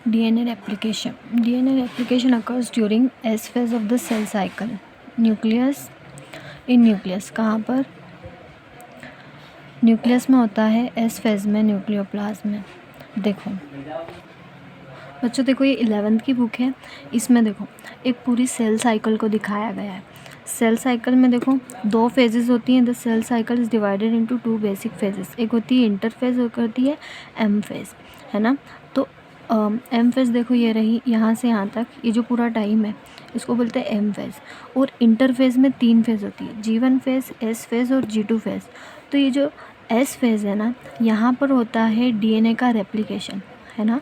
DNA replication occurs during S phase of the cell cycle. Nucleus कहाँ पर? Nucleus में होता है एस फेज में, न्यूक्लियोप्लाज्म में। देखो बच्चों, देखो ये 11th की बुक है, इसमें देखो एक पूरी सेल साइकिल को दिखाया गया है। सेल साइकिल में देखो 2 फेजेस होती हैं। The cell cycle is divided into 2 basic phases. एक होती है इंटरफेज, एक होती है एम फेज, है ना। तो एम फेज देखो ये रही, यहाँ से यहाँ तक ये जो पूरा टाइम है इसको बोलते हैं एम फेज। और इंटरफेज में 3 फेज होती है, G1 फेज, S फेज और G2 फेज। तो ये जो S फेज है ना, यहाँ पर होता है DNA का रेप्लिकेशन, है ना।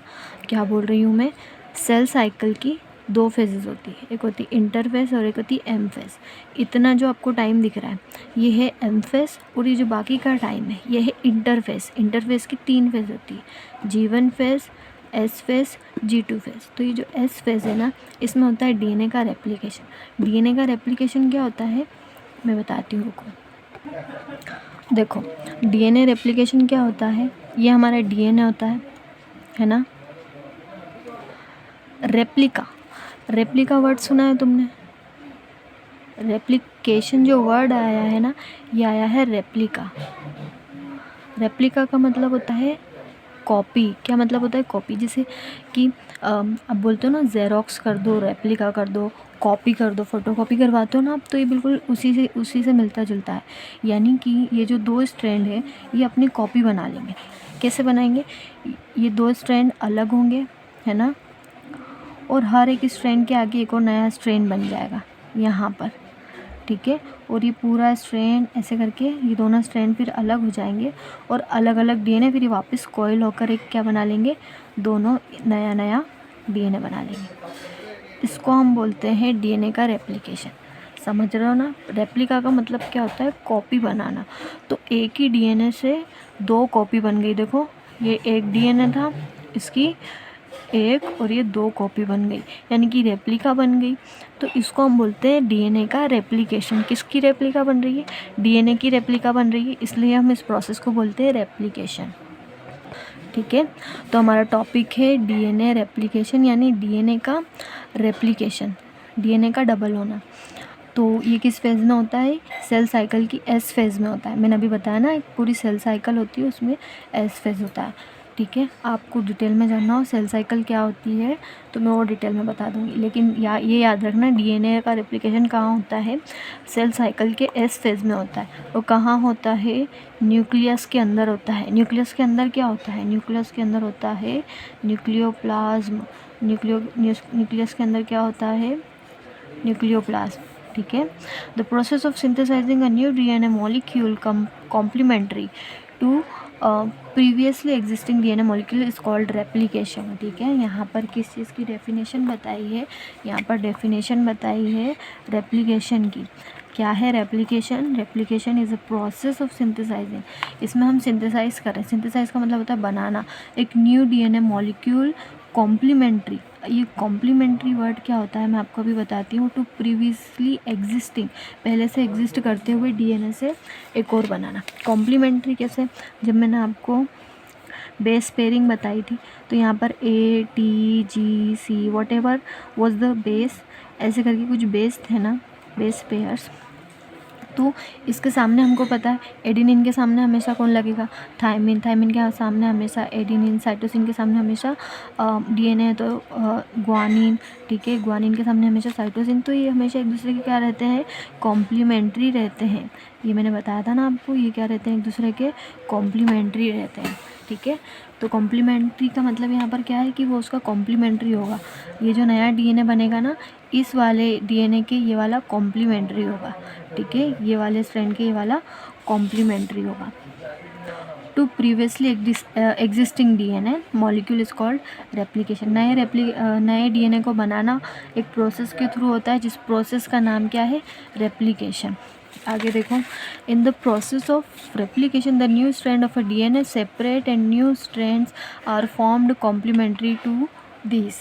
क्या बोल रही हूँ मैं? सेल साइकिल की 2 फेजेस होती है, एक होती है इंटरफेज और एक होती है एम फेज। इतना जो आपको टाइम दिख रहा है ये है एम फेज, और ये जो बाकी का टाइम है ये है इंटरफेज। इंटरफेज की 3 फेज होती है, G1 phase, S phase, G2 phase. तो ये जो S फेज है ना, इसमें होता है DNA का रेप्लिकेशन। DNA का रेप्लिकेशन क्या होता है मैं बताती हूँ, रुको। देखो DNA रेप्लिकेशन क्या होता है, ये हमारा DNA होता है ना। रेप्लिका वर्ड सुना है तुमने? रेप्लिकेशन जो वर्ड आया है ना, ये आया है रेप्लिका। रेप्लिका का मतलब होता है कॉपी। क्या मतलब होता है? कॉपी। जैसे कि अब बोलते हो ना जेरोक्स कर दो, रेप्लिका कर दो, कॉपी कर दो, फोटोकॉपी करवाते हो ना आप, तो ये बिल्कुल उसी से मिलता जुलता है। यानी कि ये जो 2 स्ट्रैंड है ये अपनी कॉपी बना लेंगे। कैसे बनाएंगे? ये 2 स्ट्रैंड अलग होंगे, है ना, और हर एक स्ट्रैंड के आगे एक और नया स्ट्रैंड बन जाएगा यहाँ पर, ठीक है। और ये पूरा स्ट्रैंड ऐसे करके ये दोनों स्ट्रैंड फिर अलग हो जाएंगे और अलग अलग DNA फिर वापस कॉइल होकर एक क्या बना लेंगे, दोनों नया नया DNA बना लेंगे। इसको हम बोलते हैं DNA का रेप्लिकेशन। समझ रहे हो ना? रेप्लिका का मतलब क्या होता है? कॉपी बनाना। तो एक ही DNA से 2 कॉपी बन गई। देखो ये एक DNA था, इसकी एक और ये 2 कॉपी बन गई, यानी कि रेप्लिका बन गई। तो इसको हम बोलते हैं DNA का रेप्लिकेशन। किसकी रेप्लिका बन रही है? DNA की रेप्लिका बन रही है, इसलिए हम इस प्रोसेस को बोलते हैं रेप्लिकेशन, ठीक है। तो हमारा टॉपिक है DNA रेप्लिकेशन, यानी DNA का रेप्लिकेशन, DNA का डबल होना। तो ये किस फेज़ में होता है? सेल साइकिल की S फेज़ में होता है। मैंने अभी बताया ना, एक पूरी सेल साइकिल होती है, उसमें S फेज़ होता है, ठीक है। आपको डिटेल में जानना हो सेल साइकिल क्या होती है तो मैं वो डिटेल में बता दूंगी, लेकिन ये याद रखना DNA का रेप्लिकेशन कहाँ होता है? सेल साइकिल के S फेज़ में होता है। और कहाँ होता है? न्यूक्लियस के अंदर होता है। न्यूक्लियस के अंदर क्या होता है? न्यूक्लियस के अंदर होता है न्यूक्लियोप्लाज्म। न्यूक्लियस के अंदर क्या होता है? न्यूक्लियोप्लाज्म, ठीक है। The process of synthesising a new DNA molecule complementary to previously existing DNA molecule is called replication, ठीक है। यहाँ पर किस चीज़ की डेफिनेशन बताई है? यहाँ पर डेफिनेशन बताई है रेप्लिकेशन की। क्या है replication? Replication is a process of synthesising. इसमें हम सिंथेसाइज कर रहे हैं। सिंथेसाइज का मतलब होता है बनाना, एक न्यू DNA मॉलिक्यूल कॉम्प्लीमेंट्री। ये कॉम्प्लीमेंट्री वर्ड क्या होता है मैं आपको अभी बताती हूँ। टू प्रीवियसली एग्जिस्टिंग, पहले से एग्जिस्ट करते हुए DNA से एक और बनाना। कॉम्प्लीमेंट्री कैसे? जब मैंने आपको बेस पेयरिंग बताई थी तो यहाँ पर A T G C what ever was the base, ऐसे करके कुछ बेस थे ना, बेस पेयर्स। तो इसके सामने हमको पता है एडिनिन के सामने हमेशा कौन लगेगा? थायमिन। थायमिन के सामने हमेशा एडिनिन। साइटोसिन के सामने हमेशा DNA है तो ग्वानिन, ठीक है। ग्वानिन के सामने हमेशा साइटोसिन। तो ये हमेशा एक दूसरे के क्या रहते हैं? कॉम्प्लीमेंट्री रहते हैं। ये मैंने बताया था ना आपको, ये क्या रहते हैं? एक दूसरे के कॉम्प्लीमेंट्री रहते हैं, ठीक है। तो कॉम्प्लीमेंट्री का मतलब यहाँ पर क्या है कि वो उसका कॉम्प्लीमेंट्री होगा। ये जो नया DNA बनेगा ना, इस वाले DNA के ये वाला कॉम्प्लीमेंट्री होगा, ठीक है। ये वाले स्ट्रैंड के ये वाला कॉम्प्लीमेंट्री होगा। To previously existing DNA molecule is called replication. नए DNA को बनाना एक प्रोसेस के थ्रू होता है, जिस प्रोसेस का नाम क्या है? रेप्लिकेशन। आगे देखो, in the process of replication the new strand of a DNA separate and new strands are formed complementary to this.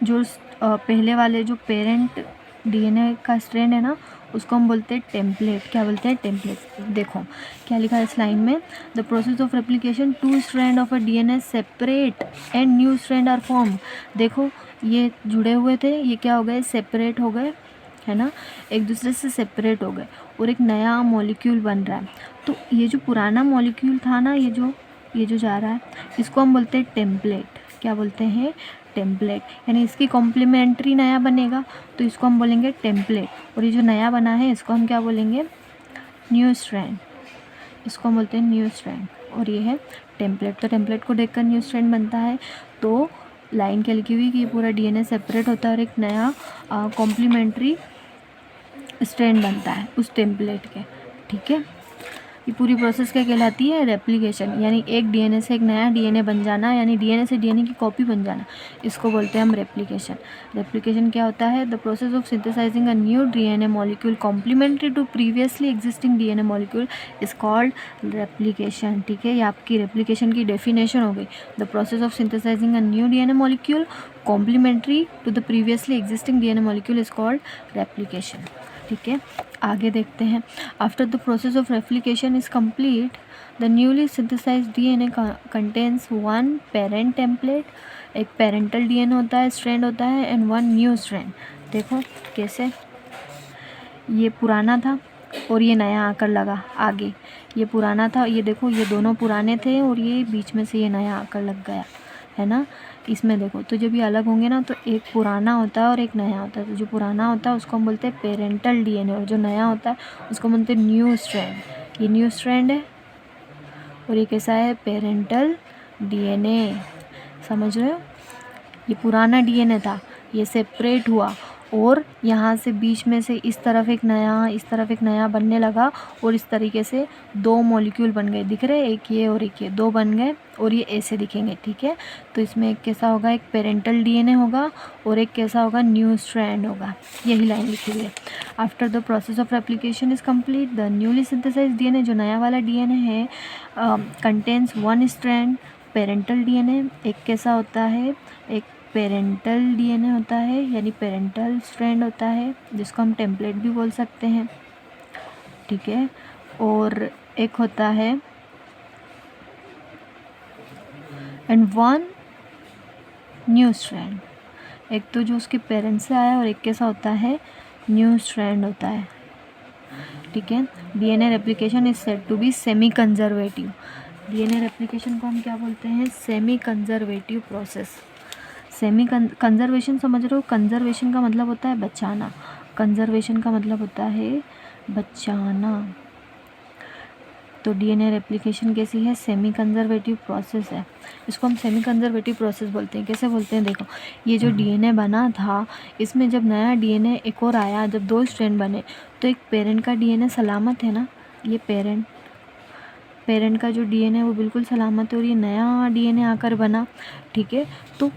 जो पहले वाले जो पेरेंट DNA का स्ट्रैंड है ना, उसको हम बोलते हैं टेम्पलेट। क्या बोलते हैं? टेम्पलेट। देखो क्या लिखा है इस लाइन में, the process of replication, 2 strand of a DNA separate and new strand are form. देखो ये जुड़े हुए थे, ये क्या हो गए? सेपरेट हो गए, है ना, एक दूसरे से सेपरेट हो गए और एक नया मॉलिक्यूल बन रहा है। तो ये जो पुराना मॉलिक्यूल था ना, ये जो जा रहा है, इसको हम बोलते हैं टेम्पलेट। क्या बोलते हैं? टेम्पलेट। यानी इसकी कॉम्प्लीमेंट्री नया बनेगा तो इसको हम बोलेंगे टेम्पलेट, और ये जो नया बना है इसको हम क्या बोलेंगे? New strand. इसको हम बोलते हैं न्यू स्ट्रैंड, और ये है टेम्पलेट। तो टेम्पलेट को देखकर न्यू स्ट्रैंड बनता है। तो लाइन क्या लिखी हुई कि ये पूरा डीएनए सेपरेट होता है और एक नया कॉम्प्लीमेंट्री स्ट्रैंड बनता है उस टेम्पलेट के। ठीक है, ये पूरी प्रोसेस क्या कहलाती है? रेप्लिकेशन। यानी एक डीएनए से एक नया डीएनए बन जाना, यानी डीएनए से डीएनए की कॉपी बन जाना, इसको बोलते हैं हम रेप्लिकेशन। रेप्लिकेशन क्या होता है? The process of synthesising a new DNA molecule complementary to previously existing DNA molecule is called replication. ठीक है, ये आपकी रेप्लिकेशन की डेफिनेशन हो गई। The process of synthesising a new DNA molecule complementary to the previously existing DNA molecule is called replication. ठीक है, आगे देखते हैं। After the process of replication is complete, the newly synthesised DNA contains 1 parent template, एक parental DNA होता है, strand होता है, एंड 1 न्यू स्ट्रैंड। देखो कैसे, ये पुराना था और ये नया आकर लगा आगे। ये पुराना था, ये देखो ये दोनों पुराने थे और ये बीच में से ये नया आकर लग गया, है ना। इसमें देखो, तो जब ये अलग होंगे ना तो एक पुराना होता है और एक नया होता है। तो जो पुराना होता है उसको हम बोलते हैं पेरेंटल डीएनए, और जो नया होता है उसको बोलते हैं न्यू स्ट्रैंड। ये न्यू स्ट्रैंड है और ये कैसा है? Parental DNA. समझ रहे हो? ये पुराना डीएनए था, ये सेपरेट हुआ और यहाँ से बीच में से इस तरफ एक नया, इस तरफ एक नया बनने लगा, और इस तरीके से 2 मॉलिक्यूल बन गए। दिख रहे? एक ये और एक ये, 2 बन गए और ये ऐसे दिखेंगे। ठीक है, तो इसमें एक कैसा होगा? एक पेरेंटल डीएनए होगा और एक कैसा होगा? न्यू स्ट्रैंड होगा। यही लाइन लिखी हुई है। After the process of replication is complete, the newly synthesised DNA, जो नया वाला डीएनए है, कंटेन्स 1 स्ट्रैंड पेरेंटल डीएनए। एक कैसा होता है? एक पेरेंटल डीएनए होता है, यानी पेरेंटल स्ट्रैंड होता है, जिसको हम टेम्पलेट भी बोल सकते हैं। ठीक है, और एक होता है एंड 1 न्यू स्ट्रैंड। एक तो जो उसके पेरेंट्स से आया और एक कैसा होता है? न्यू स्ट्रैंड होता है। ठीक है, DNA replication is said to be semi conservative. DNA replication को हम क्या बोलते हैं? Semi conservative process. Semi conservation समझ रहे हो? कंजर्वेशन का मतलब होता है बचाना, कंजर्वेशन का मतलब होता है बचाना। तो डीएनए रेप्लिकेशन कैसी है? सेमी कंजर्वेटिव प्रोसेस है। इसको हम सेमी कंजर्वेटिव प्रोसेस बोलते हैं। कैसे बोलते हैं? देखो, ये जो डीएनए बना था, इसमें जब नया डीएनए एक और आया, जब 2 स्ट्रैंड बने, तो एक पेरेंट का डीएनए सलामत है ना, ये पेरेंट का जो डीएनए वो बिल्कुल सलामत है, और ये नया डीएनए आकर बना। ठीक है, तो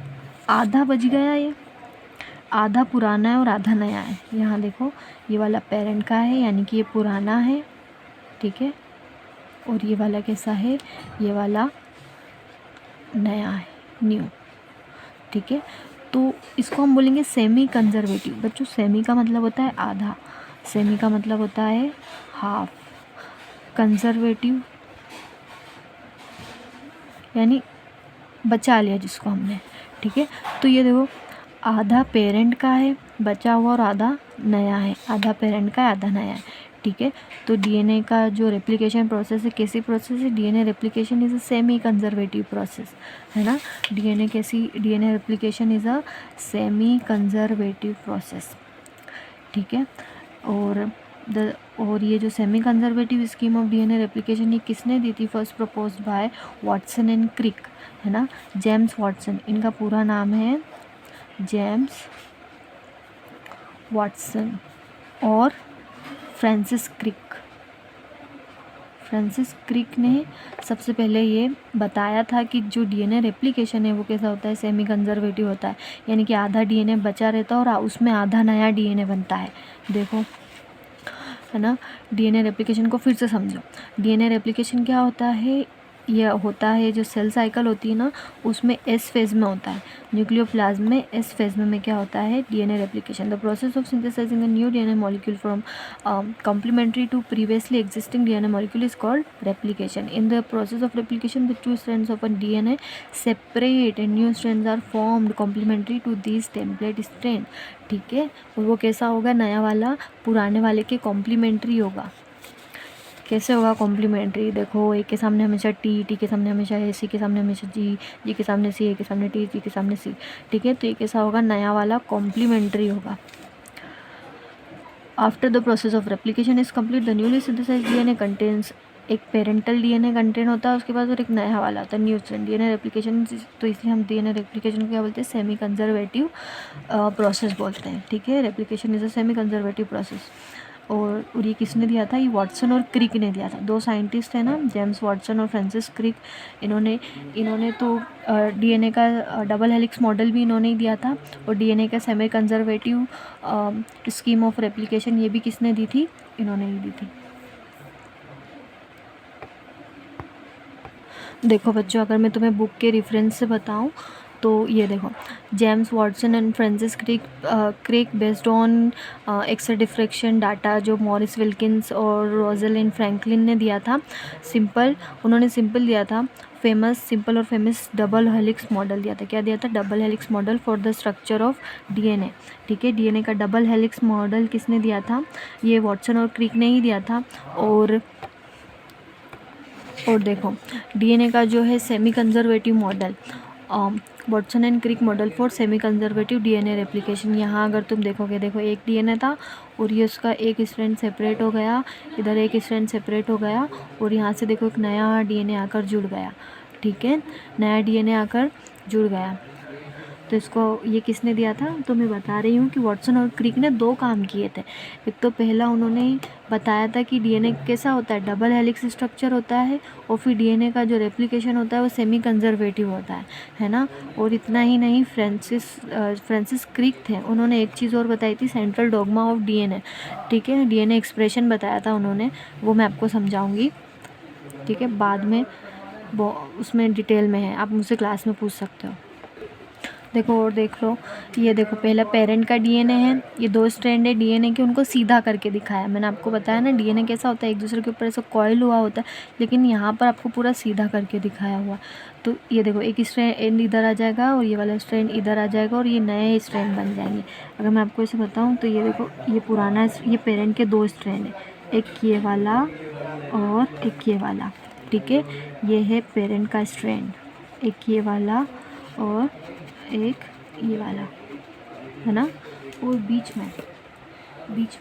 आधा बच गया, ये आधा पुराना है और आधा नया है। यहाँ देखो, ये वाला पेरेंट का है, यानी कि ये पुराना है। ठीक है, और ये वाला कैसा है? ये वाला नया है, न्यू। ठीक है, तो इसको हम बोलेंगे सेमी कंजर्वेटिव। बच्चों, सेमी का मतलब होता है आधा, सेमी का मतलब होता है हाफ, कंजर्वेटिव यानी बचा लिया जिसको हमने। ठीक है, तो ये देखो, आधा पेरेंट का है बचा हुआ और आधा नया है, आधा पेरेंट का है आधा नया है। ठीक है, तो डीएनए का जो रेप्लिकेशन प्रोसेस है, कैसी प्रोसेस है? DNA replication is a semi conservative process, है ना। DNA replication is a semi conservative process. ठीक है, और ये जो semi conservative scheme of DNA replication, ये किसने दी थी? First proposed by Watson and Crick, है ना, जेम्स वाटसन। इनका पूरा नाम है जेम्स वाटसन और फ्रांसिस क्रिक ने सबसे पहले ये बताया था कि जो डीएनए रेप्लिकेशन है वो कैसा होता है? सेमी कंजर्वेटिव होता है, यानी कि आधा डीएनए बचा रहता है और उसमें आधा नया डीएनए बनता है। देखो, है ना। डीएनए रेप्लिकेशन को फिर से समझो। डीएनए रेप्लिकेशन क्या होता है? ये होता है, जो सेल साइकिल होती है ना, उसमें एस फेज में होता है। न्यूक्लियोप्लाज्म में एस फेज में क्या होता है? DNA replication. The process of synthesising a new DNA molecule from complementary to previously existing DNA molecule is called replication. In the process of replication, the two strands of a DNA separate and new strands are formed complementary to these template strands. ठीक है, और वो कैसा होगा? नया वाला पुराने वाले के कॉम्प्लीमेंट्री होगा। कैसे होगा कॉम्प्लीमेंट्री? देखो, ए के सामने हमेशा टी, टी के सामने हमेशा ए, सी के सामने हमेशा जी, जी के सामने सी, ए के सामने टी, टी के सामने सी। ठीक है, तो ये कैसा होगा? नया वाला कॉम्प्लीमेंट्री होगा। After the process of replication is complete, the newly synthesised DNA contains, एक पेरेंटल डीएनए कंटेन होता है, उसके बाद और एक नया वाला होता है न्यू स्ट्रैंड। डीएनए रेप्लिकेशन, तो इसलिए हम डीएनए रेप्लिकेशन को क्या बोलते हैं? सेमी कंजर्वेटिव प्रोसेस बोलते हैं। ठीक है, replication is a semi conservative process. और ये किसने दिया था? ये वाटसन और क्रिक ने दिया था। दो साइंटिस्ट हैं ना, जेम्स वाटसन और फ्रांसिस क्रिक। इन्होंने तो डीएनए का डबल हेलिक्स मॉडल भी इन्होंने ही दिया था, और डीएनए का semi conservative scheme of replication ये भी किसने दी थी? इन्होंने ही दी थी। देखो बच्चों, अगर मैं तुम्हें बुक के रेफरेंस से बताऊं तो ये देखो, James Watson and Francis Crick based on X-ray diffraction data जो मॉरिस विल्किंस और रोज़लिंड फ्रैंकलिन ने दिया था, उन्होंने सिंपल दिया था, सिंपल और फेमस डबल हेलिक्स मॉडल दिया था। क्या दिया था? Double helix model for the structure of DNA. ठीक है, डीएनए का डबल हेलिक्स मॉडल किसने दिया था? ये वाटसन और क्रिक ने ही दिया था। और देखो, डीएनए का जो है semi conservative model, Watson and Crick model for semi conservative DNA replication. यहाँ अगर तुम देखोगे, देखो एक डीएनए था और ये उसका एक स्ट्रैंड सेपरेट हो गया, इधर एक स्ट्रैंड सेपरेट हो गया, और यहाँ से देखो एक नया डीएनए आकर जुड़ गया। ठीक है, नया डीएनए आकर जुड़ गया। तो इसको ये किसने दिया था? तो मैं बता रही हूँ कि वाटसन और क्रिक ने दो काम किए थे। एक तो पहला उन्होंने बताया था कि डीएनए कैसा होता है? डबल हेलिक्स स्ट्रक्चर होता है, और फिर डीएनए का जो रेप्लिकेशन होता है वो सेमी कंजर्वेटिव होता है ना। और इतना ही नहीं, फ्रांसिस क्रिक थे, उन्होंने एक चीज़ और बताई थी, सेंट्रल डॉग्मा ऑफ डीएनए। ठीक है, डीएनए एक्सप्रेशन बताया था उन्होंने, वो मैं आपको समझाऊँगी। ठीक है, बाद में वो उसमें डिटेल में है, आप मुझसे क्लास में पूछ सकते हो। देखो और देख लो, ये देखो, पहला पेरेंट का डीएनए है, ये दो स्ट्रैंड है डीएनए के, उनको सीधा करके दिखाया। मैंने आपको बताया ना, डीएनए कैसा होता है? एक दूसरे के ऊपर ऐसा कॉइल हुआ होता है, लेकिन यहाँ पर आपको पूरा सीधा करके दिखाया हुआ। तो ये देखो, एक स्ट्रैंड इधर आ जाएगा और ये वाला स्ट्रैंड इधर आ जाएगा, और ये नए स्ट्रैंड बन जाएंगे। अगर मैं आपको ऐसे बताऊँ तो ये देखो, ये पुराना, ये पेरेंट के दो स्ट्रैंड है, एक ये वाला और एक ये वाला। ठीक है, ये है पेरेंट का स्ट्रैंड, एक ये वाला और एक ये वाला, है ना। और बीच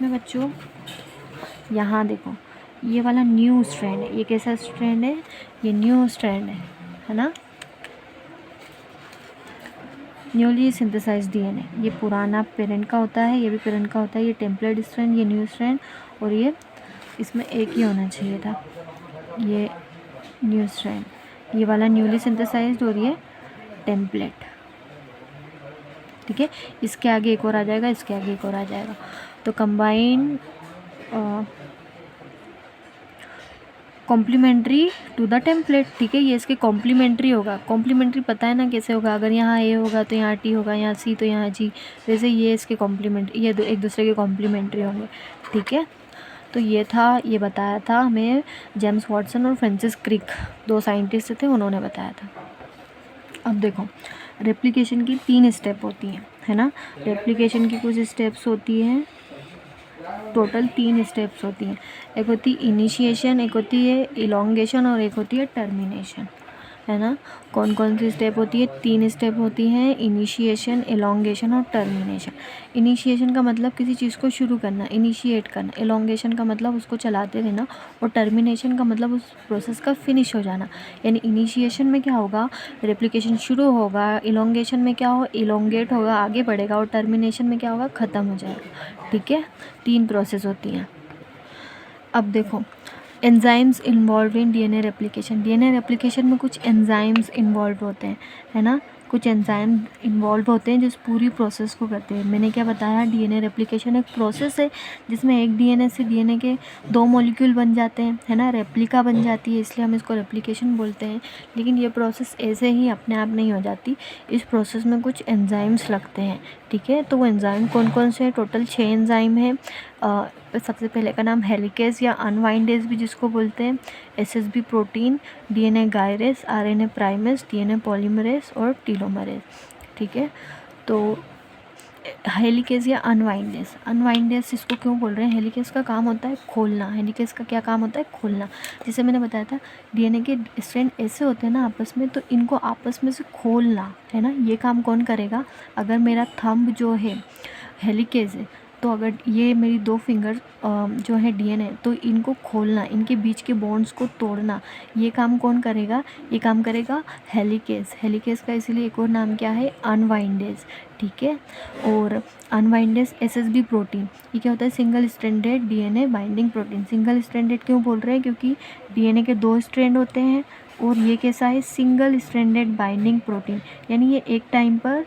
में बच्चों यहाँ देखो, ये वाला न्यू स्ट्रैंड है। ये कैसा स्ट्रैंड है? ये न्यू स्ट्रैंड है ना। न्यूली सिंथेसाइज डीएनए, ये पुराना पेरेंट का होता है, ये भी पेरेंट का होता है। ये टेम्पलेट स्ट्रैंड, ये न्यू स्ट्रैंड, और ये इसमें एक ही होना चाहिए था, ये न्यू स्ट्रैंड, ये वाला न्यूली सिंथेसाइज्ड और ये टेम्पलेट। ठीक है, इसके आगे एक और आ जाएगा, इसके आगे एक और आ जाएगा। तो combine complementary to the template. ठीक है, ये इसके कॉम्प्लीमेंट्री होगा। कॉम्प्लीमेंट्री पता है ना कैसे होगा? अगर यहाँ ए होगा तो यहाँ टी होगा, यहाँ सी तो यहाँ जी, वैसे ये इसके कॉम्प्लीमेंट्री, ये एक दूसरे के कॉम्प्लीमेंट्री होंगे। ठीक है, तो ये था, ये बताया था हमें जेम्स वाटसन और फ्रांसिस क्रिक, दो साइंटिस्ट थे, उन्होंने बताया था। अब देखो, रेप्लिकेशन की 3 स्टेप होती हैं, है ना। रेप्लिकेशन की कुछ स्टेप्स होती हैं, टोटल 3 स्टेप्स होती हैं। एक होती है इनिशिएशन, एक होती है इलोंगेशन और एक होती है टर्मिनेशन, है ना। कौन कौन सी स्टेप होती है? 3 स्टेप होती हैं, इनिशिएशन, इलोंगेशन और टर्मिनेशन। इनिशिएशन का मतलब किसी चीज़ को शुरू करना, इनिशिएट करना। इलोंगेशन का मतलब उसको चलाते रहना, और टर्मिनेशन का मतलब उस प्रोसेस का फिनिश हो जाना। यानी इनिशिएशन में क्या होगा? रेप्लिकेशन शुरू होगा, इलोंगेशन में क्या हो? इलोंगेट होगा, आगे बढ़ेगा, और टर्मिनेशन में क्या होगा? ख़त्म हो जाएगा। ठीक है, 3 प्रोसेस होती हैं। अब देखो, enzymes involve in DNA replication. DNA replication में कुछ एंजाइम्स इन्वॉल्व होते हैं, है ना। कुछ एंजाइम इन्वॉल्व होते हैं जिस पूरी प्रोसेस को करते हैं। मैंने क्या बताया, डीएनए रेप्लिकेशन एक प्रोसेस है जिसमें एक डीएनए से डीएनए के 2 मॉलिक्यूल बन जाते हैं, है ना, रेप्लिका बन जाती है, इसलिए हम इसको रेप्लिकेशन बोलते हैं। लेकिन ये प्रोसेस ऐसे ही अपने आप नहीं हो जाती, इस प्रोसेस में कुछ एंजाइम्स लगते हैं, ठीक है। तो वो एंजाइम कौन कौन से हैं? टोटल 6 एंजाइम हैं। सबसे पहले का नाम हेलिकेज या अनवाइंडेज भी जिसको बोलते हैं, SSB protein, DNA gyrase, RNA primase, DNA polymerase और टीलोमरेज, ठीक है। तो हेलिकेज या अनवाइंडेज इसको क्यों बोल रहे हैं? हेलिकेज का काम होता है खोलना। हेलिकेज का क्या काम होता है? खोलना। जैसे मैंने बताया था, डीएनए के स्ट्रैंड ऐसे होते हैं ना आपस में, तो इनको आपस में से खोलना, है ना, ये काम कौन करेगा? अगर मेरा थंब जो है हेलिकेज है, तो अगर ये मेरी 2 फिंगर जो है डीएनए, तो इनको खोलना, इनके बीच के बॉन्ड्स को तोड़ना, ये काम कौन करेगा? ये काम करेगा हेलिकेज। हेलिकेज का इसीलिए एक और नाम क्या है? अनवाइंडेज, ठीक है। और अनवाइंडेज एसएसबी प्रोटीन, ये क्या होता है? Single stranded DNA binding protein. Single stranded क्यों बोल रहे हैं? क्योंकि डीएनए के 2 स्ट्रैंड होते हैं और ये कैसा है? सिंगल स्ट्रैंडेड बाइंडिंग प्रोटीन, यानी ये एक टाइम पर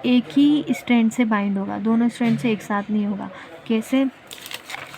एक ही स्ट्रैंड से बाइंड होगा, दोनों स्ट्रैंड से एक साथ नहीं होगा। कैसे?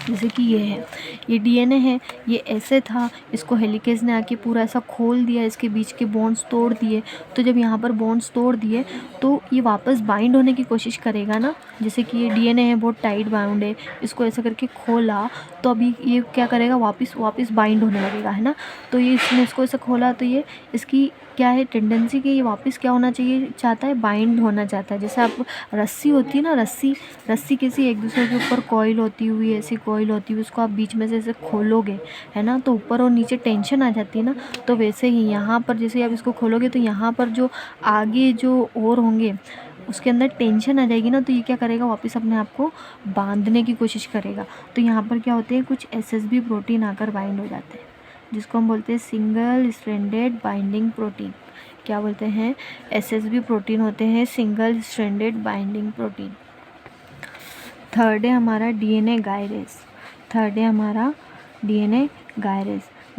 जैसे कि ये है, ये डीएनए है, ये ऐसे था, इसको हेलिकेज ने आके पूरा ऐसा खोल दिया, इसके बीच के बॉन्ड्स तोड़ दिए। तो जब यहाँ पर बॉन्ड्स तोड़ दिए तो ये वापस बाइंड होने की कोशिश करेगा ना। जैसे कि ये डीएनए है, बहुत टाइट बाउंड है, इसको ऐसा करके खोला तो अभी ये क्या करेगा? वापस बाइंड होने लगेगा, है ना। तो ये इसने इसको ऐसा खोला तो ये इसकी क्या है टेंडेंसी कि ये वापस क्या होना चाहिए चाहता है? बाइंड होना चाहता है। जैसे आप रस्सी होती है ना, रस्सी किसी एक दूसरे के ऊपर कॉइल होती हुई, ऐसी कॉइल होती हुई, उसको आप बीच में से ऐसे खोलोगे, है ना, तो ऊपर और नीचे टेंशन आ जाती है ना। तो वैसे ही यहाँ पर जैसे आप इसको खोलोगे तो यहाँ पर जो आगे जो और होंगे उसके अंदर टेंशन आ जाएगी ना, तो ये क्या करेगा? वापस अपने आप को बांधने की कोशिश करेगा। तो यहाँ पर क्या होते हैं? कुछ एसएसबी प्रोटीन आकर बाइंड हो जाते हैं, जिसको हम बोलते हैं सिंगल स्ट्रैंडेड बाइंडिंग प्रोटीन। क्या बोलते हैं? एसएसबी प्रोटीन होते हैं single stranded binding protein. Third है हमारा डीएनए गायरेज।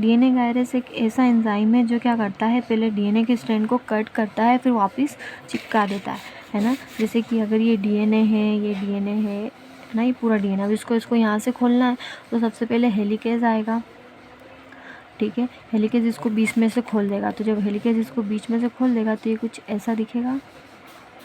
डीएनए गायरेज एक ऐसा एंजाइम है जो क्या करता है? पहले डीएनए के स्ट्रैंड को कट करता है, फिर वापस चिपका देता है ना। जैसे कि अगर ये डीएनए है ना, ये पूरा डीएनए, अब इसको यहाँ से खोलना है तो सबसे पहले हेलिकेज आएगा, ठीक है। हेलिकेज इसको बीच में से खोल देगा। तो जब हेलिकेज इसको बीच में से खोल देगा तो ये कुछ ऐसा दिखेगा,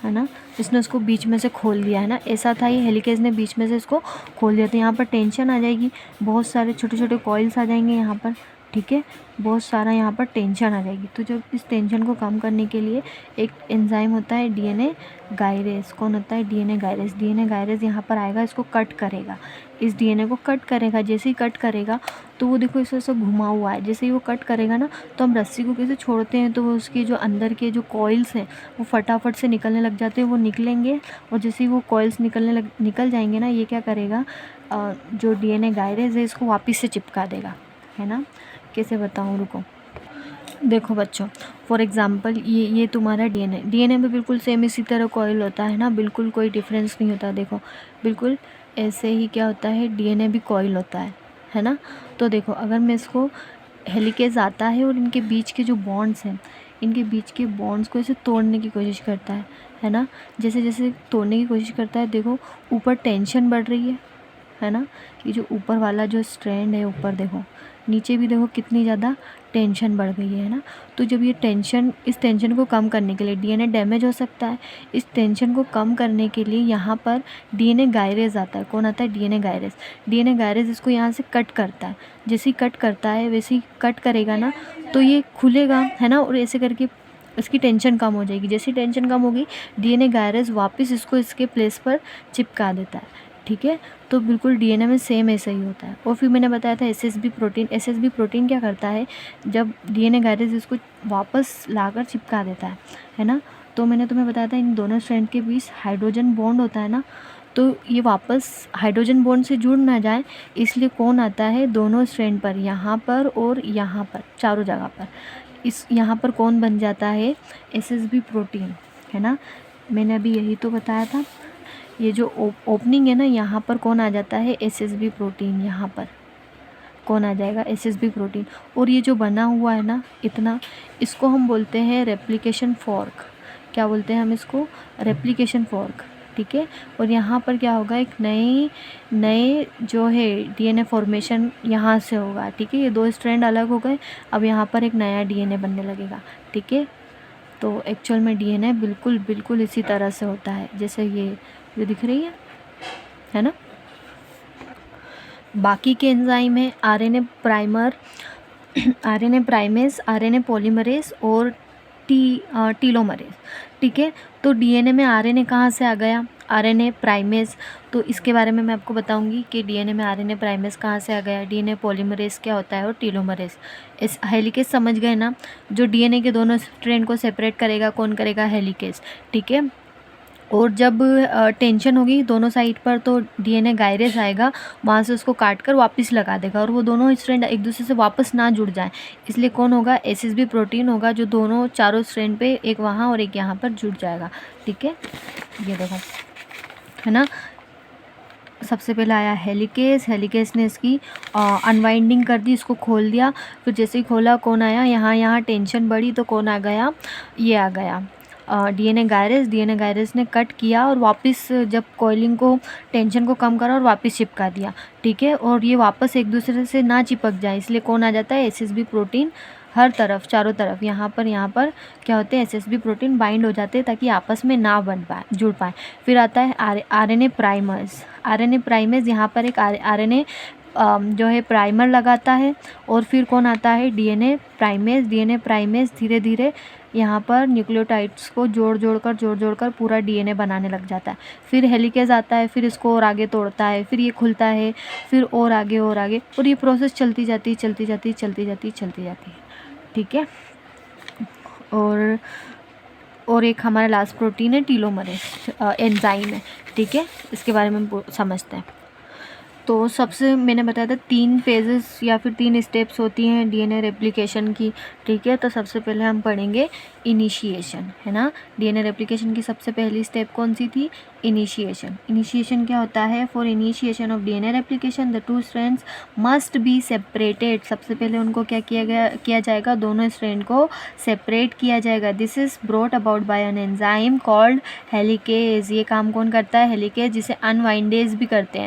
है ना। इसने उसको बीच में से खोल दिया, है ना, ऐसा था ये, हेलिकेज ने बीच में से इसको खोल दिया। तो यहाँ पर टेंशन आ जाएगी, बहुत सारे छोटे छोटे कॉइल्स आ जाएंगे यहाँ पर, ठीक है, बहुत सारा यहाँ पर टेंशन आ जाएगी। तो जब इस टेंशन को कम करने के लिए एक एंजाइम होता है डीएनए गायरेज। कौन होता है? डीएनए गायरेज यहाँ पर आएगा, इसको कट करेगा, इस डीएनए को कट करेगा। जैसे ही कट करेगा तो वो देखो इसे ऐसा घुमा हुआ है, जैसे ही वो कट करेगा ना, तो हम रस्सी को कैसे छोड़ते हैं तो वो उसके जो अंदर के जो कॉइल्स हैं वो फटाफट से निकलने लग जाते हैं, वो निकलेंगे। और जैसे ही वो कॉइल्स निकल जाएंगे ना, ये क्या करेगा? जो डीएनए गायरेज है इसको वापस से चिपका देगा, है ना। कैसे बताऊँ? रुको, देखो बच्चों, फॉर एग्ज़ाम्पल ये तुम्हारा डीएनए में बिल्कुल सेम इसी तरह कॉइल होता है ना, बिल्कुल कोई डिफरेंस नहीं होता। देखो बिल्कुल ऐसे ही क्या होता है, डीएनए भी कॉइल होता है ना। तो देखो अगर मैं इसको, हेलिकेज आता है और इनके बीच के जो बॉन्ड्स हैं, इनके बीच के बॉन्ड्स को ऐसे तोड़ने की कोशिश करता है ना। जैसे जैसे तोड़ने की कोशिश करता है, देखो ऊपर टेंशन बढ़ रही है ना। ये जो ऊपर वाला जो स्ट्रैंड है, ऊपर देखो, नीचे भी देखो कितनी ज़्यादा टेंशन बढ़ गई है ना। तो जब ये टेंशन, इस टेंशन को कम करने के लिए, डीएनए डैमेज हो सकता है, इस टेंशन को कम करने के लिए यहाँ पर डीएनए गायरेज आता है। कौन आता है? डीएनए गायरेज इसको यहाँ से कट करता है। जैसे ही कट करता है वैसे ही कट करेगा ना, तो ये खुलेगा, है ना, और ऐसे करके इसकी टेंशन कम हो जाएगी। जैसे ही टेंशन कम होगी, डीएनए गायरेज वापस इसको इसके प्लेस पर चिपका देता है, ठीक है। तो बिल्कुल डीएनए में सेम ऐसा ही होता है। और फिर मैंने बताया था एसएसबी प्रोटीन क्या करता है? जब डीएनए गायरेज इसको वापस लाकर चिपका देता है ना। तो मैंने तुम्हें बताया था इन दोनों स्ट्रैंड के बीच हाइड्रोजन बॉन्ड होता है ना, तो ये वापस हाइड्रोजन बॉन्ड से जुड़ ना जाए, इसलिए कौन आता है? दोनों स्ट्रैंड पर, यहाँ पर और यहाँ पर, चारों जगह पर, इस यहाँ पर कौन बन जाता है? एसएसबी प्रोटीन, है ना। मैंने अभी यही तो बताया था। ये जो ओपनिंग है ना, यहाँ पर कौन आ जाता है? SSB protein. यहाँ पर कौन आ जाएगा? SSB protein. और ये जो बना हुआ है ना इतना, इसको हम बोलते हैं रेप्लिकेशन फॉर्क। क्या बोलते हैं हम इसको, रेप्लिकेशन फॉर्क, ठीक है। और यहाँ पर क्या होगा, एक नए जो है डीएनए फॉर्मेशन यहाँ से होगा, ठीक है। ये 2 स्ट्रैंड अलग हो गए, अब यहाँ पर एक नया डीएनए बनने लगेगा, ठीक है। तो एक्चुअल में डीएनए बिल्कुल इसी तरह से होता है जैसे ये जो दिख रही है ना। बाकी के एंजाइम है RNA primer, RNA primase, RNA polymerase और टीलोमरेज, ठीक है। तो डीएनए में आरएनए कहाँ से आ गया, आरएनए प्राइमेस, तो इसके बारे में मैं आपको बताऊंगी कि डीएनए में आरएनए प्राइमेस कहाँ से आ गया, डीएनए पॉलीमरेज क्या होता है और टीलोमरेज। इस हेलिकेज समझ गए ना, जो डीएनए के दोनों स्ट्रैंड को सेपरेट करेगा, कौन करेगा, हेलिकेज, ठीक है। और जब टेंशन होगी दोनों साइड पर तो डीएनए गायरेज आएगा, वहाँ से उसको काट कर वापस लगा देगा और वो दोनों स्ट्रैंड एक दूसरे से वापस ना जुड़ जाए, इसलिए कौन होगा, एसएसबी प्रोटीन होगा जो दोनों चारों स्ट्रैंड पे एक वहाँ और एक यहाँ पर जुड़ जाएगा, ठीक है। ये देखो है ना, सबसे पहले आया हेलिकेज, हेलिकेज ने इसकी अनवाइंडिंग कर दी, इसको खोल दिया, फिर जैसे ही खोला कौन आया, यहाँ टेंशन बढ़ी तो कौन आ गया, ये आ गया डीएनए गायरेज, डीएनए गायरेज ने कट किया और वापस जब कॉइलिंग को, टेंशन को कम करा और वापस चिपका दिया, ठीक है। और ये वापस एक दूसरे से ना चिपक जाए इसलिए कौन आ जाता है, एसएसबी प्रोटीन, हर तरफ चारों तरफ यहाँ पर क्या होते हैं, एसएसबी प्रोटीन बाइंड हो जाते हैं ताकि आपस में ना बन पाए, जुड़ पाए। फिर आता है आरएनए प्राइमर्स, आरएनए प्राइमर्स, यहाँ पर एक आरएनए जो है प्राइमर लगाता है और फिर कौन आता है, डीएनए प्राइमेज, डीएनए प्राइमेज धीरे धीरे यहाँ पर न्यूक्लियोटाइड्स को जोड़ कर पूरा डीएनए बनाने लग जाता है। फिर हेलिकेज आता है, फिर इसको और आगे तोड़ता है, फिर ये खुलता है, फिर और आगे और ये प्रोसेस चलती जाती है, ठीक है। और एक हमारा लास्ट प्रोटीन है टीलोमरेज, एंजाइम है, ठीक है। इसके बारे में समझते हैं। तो सबसे मैंने बताया था 3 फेजेस या फिर 3 स्टेप्स होती हैं डीएनए रेप्लिकेशन की, ठीक है। तो सबसे पहले हम पढ़ेंगे इनिशिएशन, है ना। डीएनए रेप्लिकेशन की सबसे पहली स्टेप कौन सी थी, इनिशिएशन। इनिशिएशन क्या होता है, for initiation of DNA replication the 2 strands must be separated, सबसे पहले उनको क्या किया जाएगा, दोनों स्ट्रैंड को सेपरेट किया जाएगा। This is brought about by an enzyme called helicase, ये काम कौन करता है, हेलिकेज, जिसे अनवाइंडेज भी कहते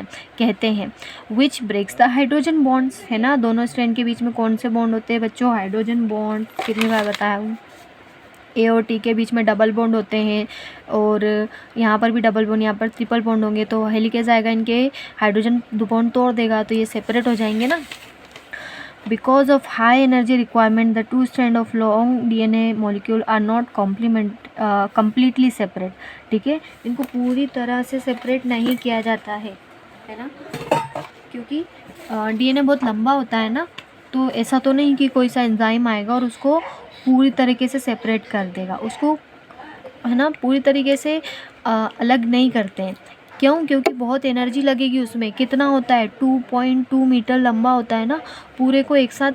हैं, which breaks the hydrogen bonds, है ना। दोनों स्ट्रैंड के बीच में कौन से बॉन्ड होते हैं बच्चों, हाइड्रोजन बॉन्ड, कितनी बार बताया हूँ, ए और टी के बीच में डबल बॉन्ड होते हैं और यहाँ पर भी डबल बॉन्ड, यहाँ पर ट्रिपल बॉन्ड होंगे, तो हेलिकेज आएगा, इनके हाइड्रोजन बॉन्ड तोड़ देगा तो ये सेपरेट हो जाएंगे ना। Because of high energy requirement the 2 strand of long DNA molecule are not completely separate, ठीक है। इनको पूरी तरह से सेपरेट नहीं किया जाता है ना, क्योंकि डीएनए बहुत लंबा होता है ना, तो ऐसा तो नहीं कि कोई सा एंजाइम आएगा और उसको पूरी तरीके से सेपरेट कर देगा, उसको, है ना, पूरी तरीके से अलग नहीं करते हैं। क्यों, क्योंकि बहुत एनर्जी लगेगी उसमें, कितना होता है, 2.2 मीटर लंबा होता है ना, पूरे को एक साथ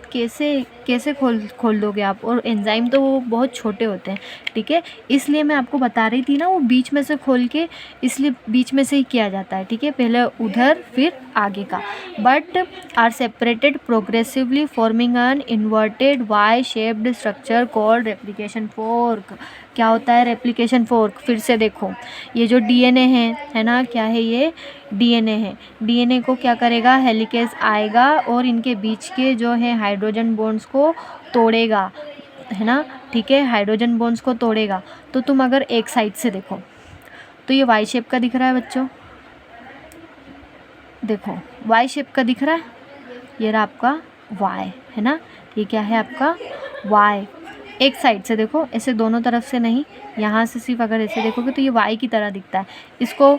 कैसे खोल दोगे आप, और एंजाइम तो वो बहुत छोटे होते हैं, ठीक है। इसलिए मैं आपको बता रही थी ना, वो बीच में से खोल के, इसलिए बीच में से ही किया जाता है, ठीक है, पहले उधर फिर आगे का, but are separated progressively forming an inverted Y shaped structure called replication fork. क्या होता है रेप्लिकेशन फोर्क, फिर से देखो, ये जो डीएनए है ना, क्या है ये, डीएनए है, डीएनए को क्या करेगा, हेलिकेज आएगा और इनके बीच के जो है हाइड्रोजन बॉन्ड्स को तोड़ेगा, है ना, ठीक है, हाइड्रोजन बॉन्ड्स को तोड़ेगा। तो तुम अगर एक साइड से देखो तो ये वाई शेप का दिख रहा है बच्चों, देखो वाई शेप का दिख रहा है, ये रहा आपका वाई, है ना, ये क्या है आपका वाई। एक साइड से देखो, ऐसे दोनों तरफ से नहीं, यहाँ से सिर्फ अगर ऐसे देखोगे तो ये वाई की तरह दिखता है। इसको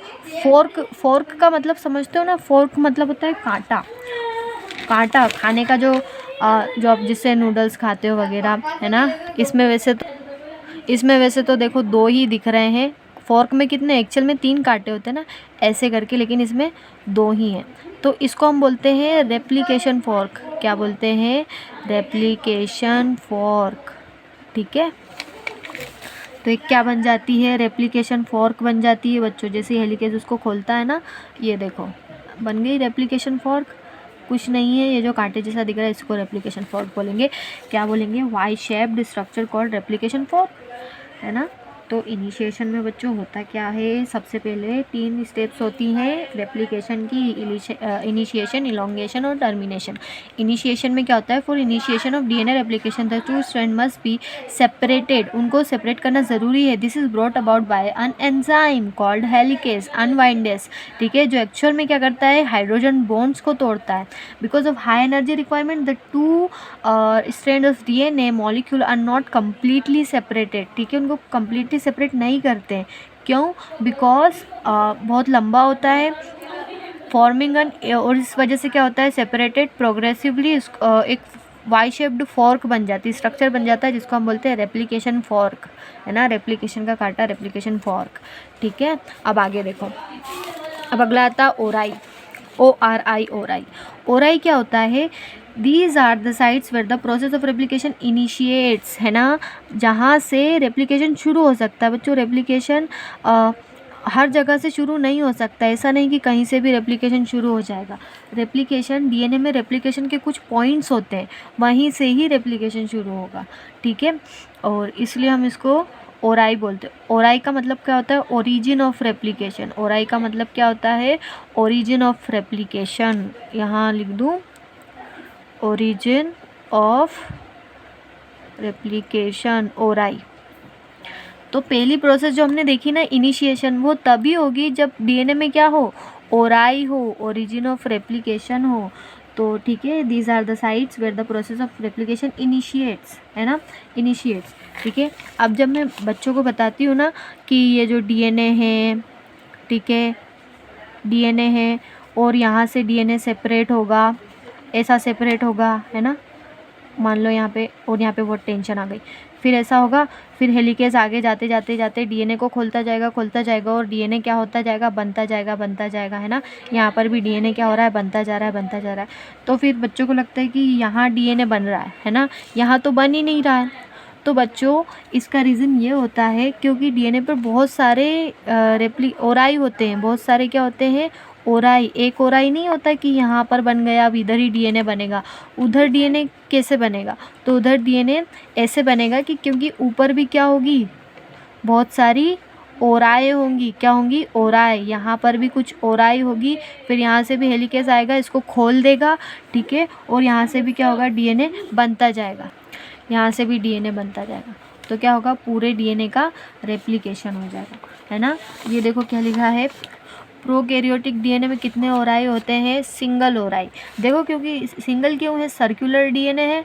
फोर्क का मतलब समझते हो ना, फोर्क मतलब होता है कांटा खाने का, जो आप जिससे नूडल्स खाते हो वगैरह, है ना। इसमें वैसे तो देखो 2 ही दिख रहे हैं, फोर्क में कितने, एक्चुअल में 3 कांटे होते हैं ना, ऐसे करके, लेकिन इसमें 2 ही हैं। तो इसको हम बोलते हैं रेप्लिकेशन फोर्क। क्या बोलते हैं, रेप्लिकेशन फोर्क, ठीक है। तो एक क्या बन जाती है, रेप्लिकेशन फोर्क बन जाती है बच्चों, जैसे हेलिकेज उसको खोलता है ना, ये देखो बन गई रेप्लिकेशन फोर्क। कुछ नहीं है, ये जो कांटे जैसा दिख रहा है इसको रेप्लिकेशन फोर्क बोलेंगे। क्या बोलेंगे, Y shaped structure called replication fork, है ना। तो इनिशिएशन में बच्चों होता क्या है, सबसे पहले 3 स्टेप्स होती हैं रेप्लिकेशन की, इनिशिएशन, इलोंगेशन और टर्मिनेशन। इनिशिएशन में क्या होता है, for initiation of DNA replication the 2 strand must be separated, उनको सेपरेट करना ज़रूरी है। This is brought about by an enzyme called helicase unwindase, ठीक है, जो एक्चुअल में क्या करता है, हाइड्रोजन बॉन्ड्स को तोड़ता है। Because of high energy requirement the 2 strand of DNA molecule are not completely separated, ठीक है, उनको कम्प्लीटली सेपरेट नहीं करते हैं। क्यों? बिकॉज बहुत लंबा होता है फॉर्मिंग एन, और इस वजह से क्या होता है, सेपरेटेड प्रोग्रेसिवली एक वाई शेप्ड फॉर्क बन जाती है, स्ट्रक्चर बन जाता है, जिसको हम बोलते हैं रेप्लिकेशन फॉर्क, है ना, रेप्लिकेशन का कांटा, रेप्लिकेशन फॉर्क, ठीक है। अब आगे देखो, अब अगला आता है ओराई, ORI, ओराई। ओराई क्या होता है, these are the sites where the process of replication initiates, है ना, जहाँ से रेप्लिकेशन शुरू हो सकता है। बच्चों रेप्लिकेशन हर जगह से शुरू नहीं हो सकता, ऐसा नहीं कि कहीं से भी रेप्लिकेशन शुरू हो जाएगा। रेप्लिकेशन डीएनए में रेप्लिकेशन के कुछ पॉइंट्स होते हैं, वहीं से ही रेप्लिकेशन शुरू होगा, ठीक है, और इसलिए हम इसको ओराई बोलते हैं। ओराई का मतलब क्या होता है, ओरिजिन ऑफ रेप्लिकेशन। ओराई का मतलब क्या होता है, ओरिजिन ऑफ रेप्लिकेशन। यहाँ लिख दूँ, ओरिजिन ऑफ रेप्लिकेशन, ओराई। तो पहली प्रोसेस जो हमने देखी ना, इनिशिएशन, वो तभी होगी जब डीएनए में क्या हो, ओराई हो, ओरिजिन ऑफ रेप्लिकेशन हो। तो ठीक है, these are the sites where the process of replication initiates, है ना, इनिशिएट्स, ठीक है। अब जब मैं बच्चों को बताती हूँ ना कि ये जो डीएनए है, ठीक है, डीएनए है और यहाँ से डीएनए सेपरेट होगा, ऐसा सेपरेट होगा, है ना, मान लो यहाँ पे, और यहाँ पे बहुत टेंशन आ गई, फिर ऐसा होगा, फिर हेलिकेज आगे जाते जाते जाते डीएनए को खोलता जाएगा और डीएनए क्या होता जाएगा, बनता जाएगा, है ना। यहाँ पर भी डीएनए क्या हो रहा है, बनता जा रहा है। तो फिर बच्चों को लगता है कि यहाँ डीएनए बन रहा है ना, यहाँ तो बन ही नहीं रहा है। तो बच्चों इसका रीज़न ये होता है क्योंकि डीएनए पर बहुत सारे ओराई होते हैं, बहुत सारे क्या होते हैं, ओराई। एक ओराई नहीं होता कि यहाँ पर बन गया, अब इधर ही डीएनए बनेगा। उधर डीएनए कैसे बनेगा, तो उधर डीएनए ऐसे बनेगा कि क्योंकि ऊपर भी क्या होगी, बहुत सारी ओराई होंगी। क्या होंगी, ओराई। यहाँ पर भी कुछ ओराई होगी, फिर यहाँ से भी हेलिकेज आएगा, इसको खोल देगा, ठीक है, और यहाँ से भी क्या होगा, डीएनए बनता जाएगा, यहाँ से भी डीएनए बनता जाएगा। तो क्या होगा, पूरे डीएनए का रेप्लिकेशन हो जाएगा, है ना। ये देखो क्या लिखा है, प्रोकैरियोटिक डीएनए में कितने ओराई होते हैं, सिंगल ओराई। देखो क्योंकि सिंगल क्यों है, सर्कुलर डीएनए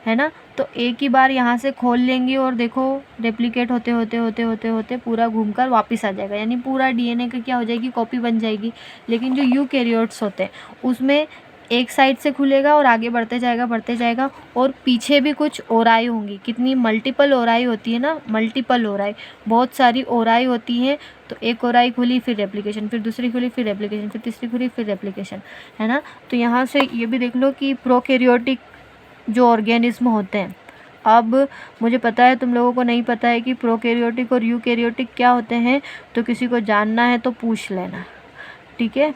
है ना, तो एक ही बार यहाँ से खोल लेंगे और देखो रेप्लिकेट होते होते होते होते होते पूरा घूमकर वापस आ जाएगा, यानी पूरा डीएनए का क्या हो जाएगी, कॉपी बन जाएगी। लेकिन जो यूकैरियोट्स होते हैं उसमें एक साइड से खुलेगा और आगे बढ़ते जाएगा और पीछे भी कुछ ओराई होंगी। कितनी, मल्टीपल ओराई होती है ना, मल्टीपल ओराई, बहुत सारी ओराई होती हैं। तो एक ओराई खुली फिर रेप्लिकेशन, फिर दूसरी खुली फिर रेप्लिकेशन, फिर तीसरी खुली फिर रेप्लिकेशन, है ना। तो यहाँ से ये भी देख लो कि प्रोकैरियोटिक जो ऑर्गेनिज्म होते हैं, अब मुझे पता है तुम लोगों को नहीं पता है कि प्रोकैरियोटिक और यूकैरियोटिक क्या होते हैं, तो किसी को जानना है तो पूछ लेना, ठीक है,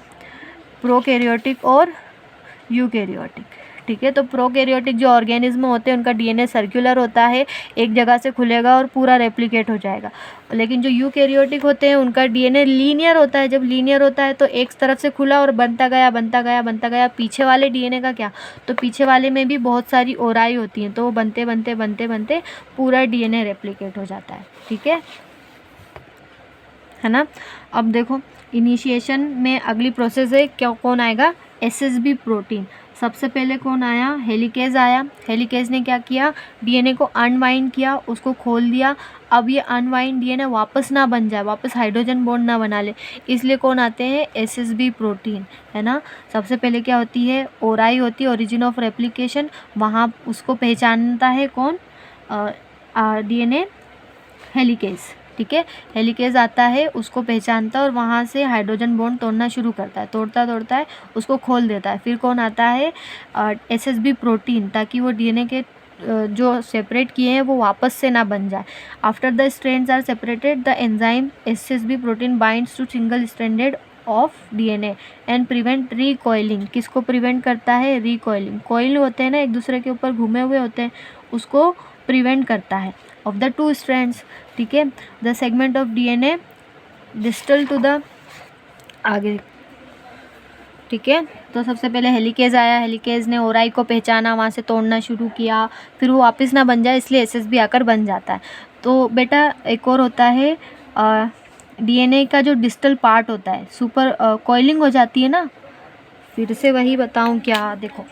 प्रोकैरियोटिक और यूकैरियोटिक, ठीक है। तो प्रोकैरियोटिक जो ऑर्गेनिज्म होते हैं उनका डीएनए सर्कुलर होता है, एक जगह से खुलेगा और पूरा रेप्लिकेट हो जाएगा। लेकिन जो यूकैरियोटिक होते हैं उनका डीएनए लीनियर होता है। जब लीनियर होता है तो एक तरफ से खुला और बनता गया। पीछे वाले डीएनए का क्या, तो पीछे वाले में भी बहुत सारी ओराई होती हैं, तो वो बनते पूरा डीएनए रेप्लिकेट हो जाता है, ठीक है ना। अब देखो इनिशिएशन में अगली प्रोसेस है, क्या कौन आएगा, एसएसबी प्रोटीन। सबसे पहले कौन आया, हेलिकेज आया। हेलिकेज ने क्या किया, डीएनए को अनवाइंड किया, उसको खोल दिया। अब ये अनवाइंड डीएनए वापस ना बन जाए, वापस हाइड्रोजन बॉन्ड ना बना ले, इसलिए कौन आते हैं, एसएसबी प्रोटीन, है ना। सबसे पहले क्या होती है, ओराई होती है, ओरिजिन ऑफ रेप्लिकेशन, वहाँ उसको पहचानता है कौन, डीएनए हेलिकेज, ठीक है। हेलिकेज आता है, उसको पहचानता है और वहाँ से हाइड्रोजन बॉन्ड तोड़ना शुरू करता है, तोड़ता है, उसको खोल देता है। फिर कौन आता है, एसएसबी प्रोटीन, ताकि वो डीएनए के जो सेपरेट किए हैं वो वापस से ना बन जाए। After the strands are separated the enzyme SSB protein binds to single stranded of DNA and prevent recoiling. किसको प्रिवेंट करता है, रिकॉइलिंग। कॉइल होते हैं ना, एक दूसरे के ऊपर घूमे हुए होते हैं, उसको प्रिवेंट करता है। ऑफ द 2 स्ट्रैंड्स, ठीक है। The segment of DNA distal to the आगे, ठीक है। तो सबसे पहले हेलिकेज आया, हेलिकेज ने ओराई को पहचाना, वहाँ से तोड़ना शुरू किया, फिर वो वापस ना बन जाए इसलिए एसएसबी आकर बन जाता है। तो बेटा एक और होता है डीएनए का जो डिस्टल पार्ट होता है, सुपर कॉइलिंग हो जाती है ना, फिर से वही बताऊँ क्या, देखो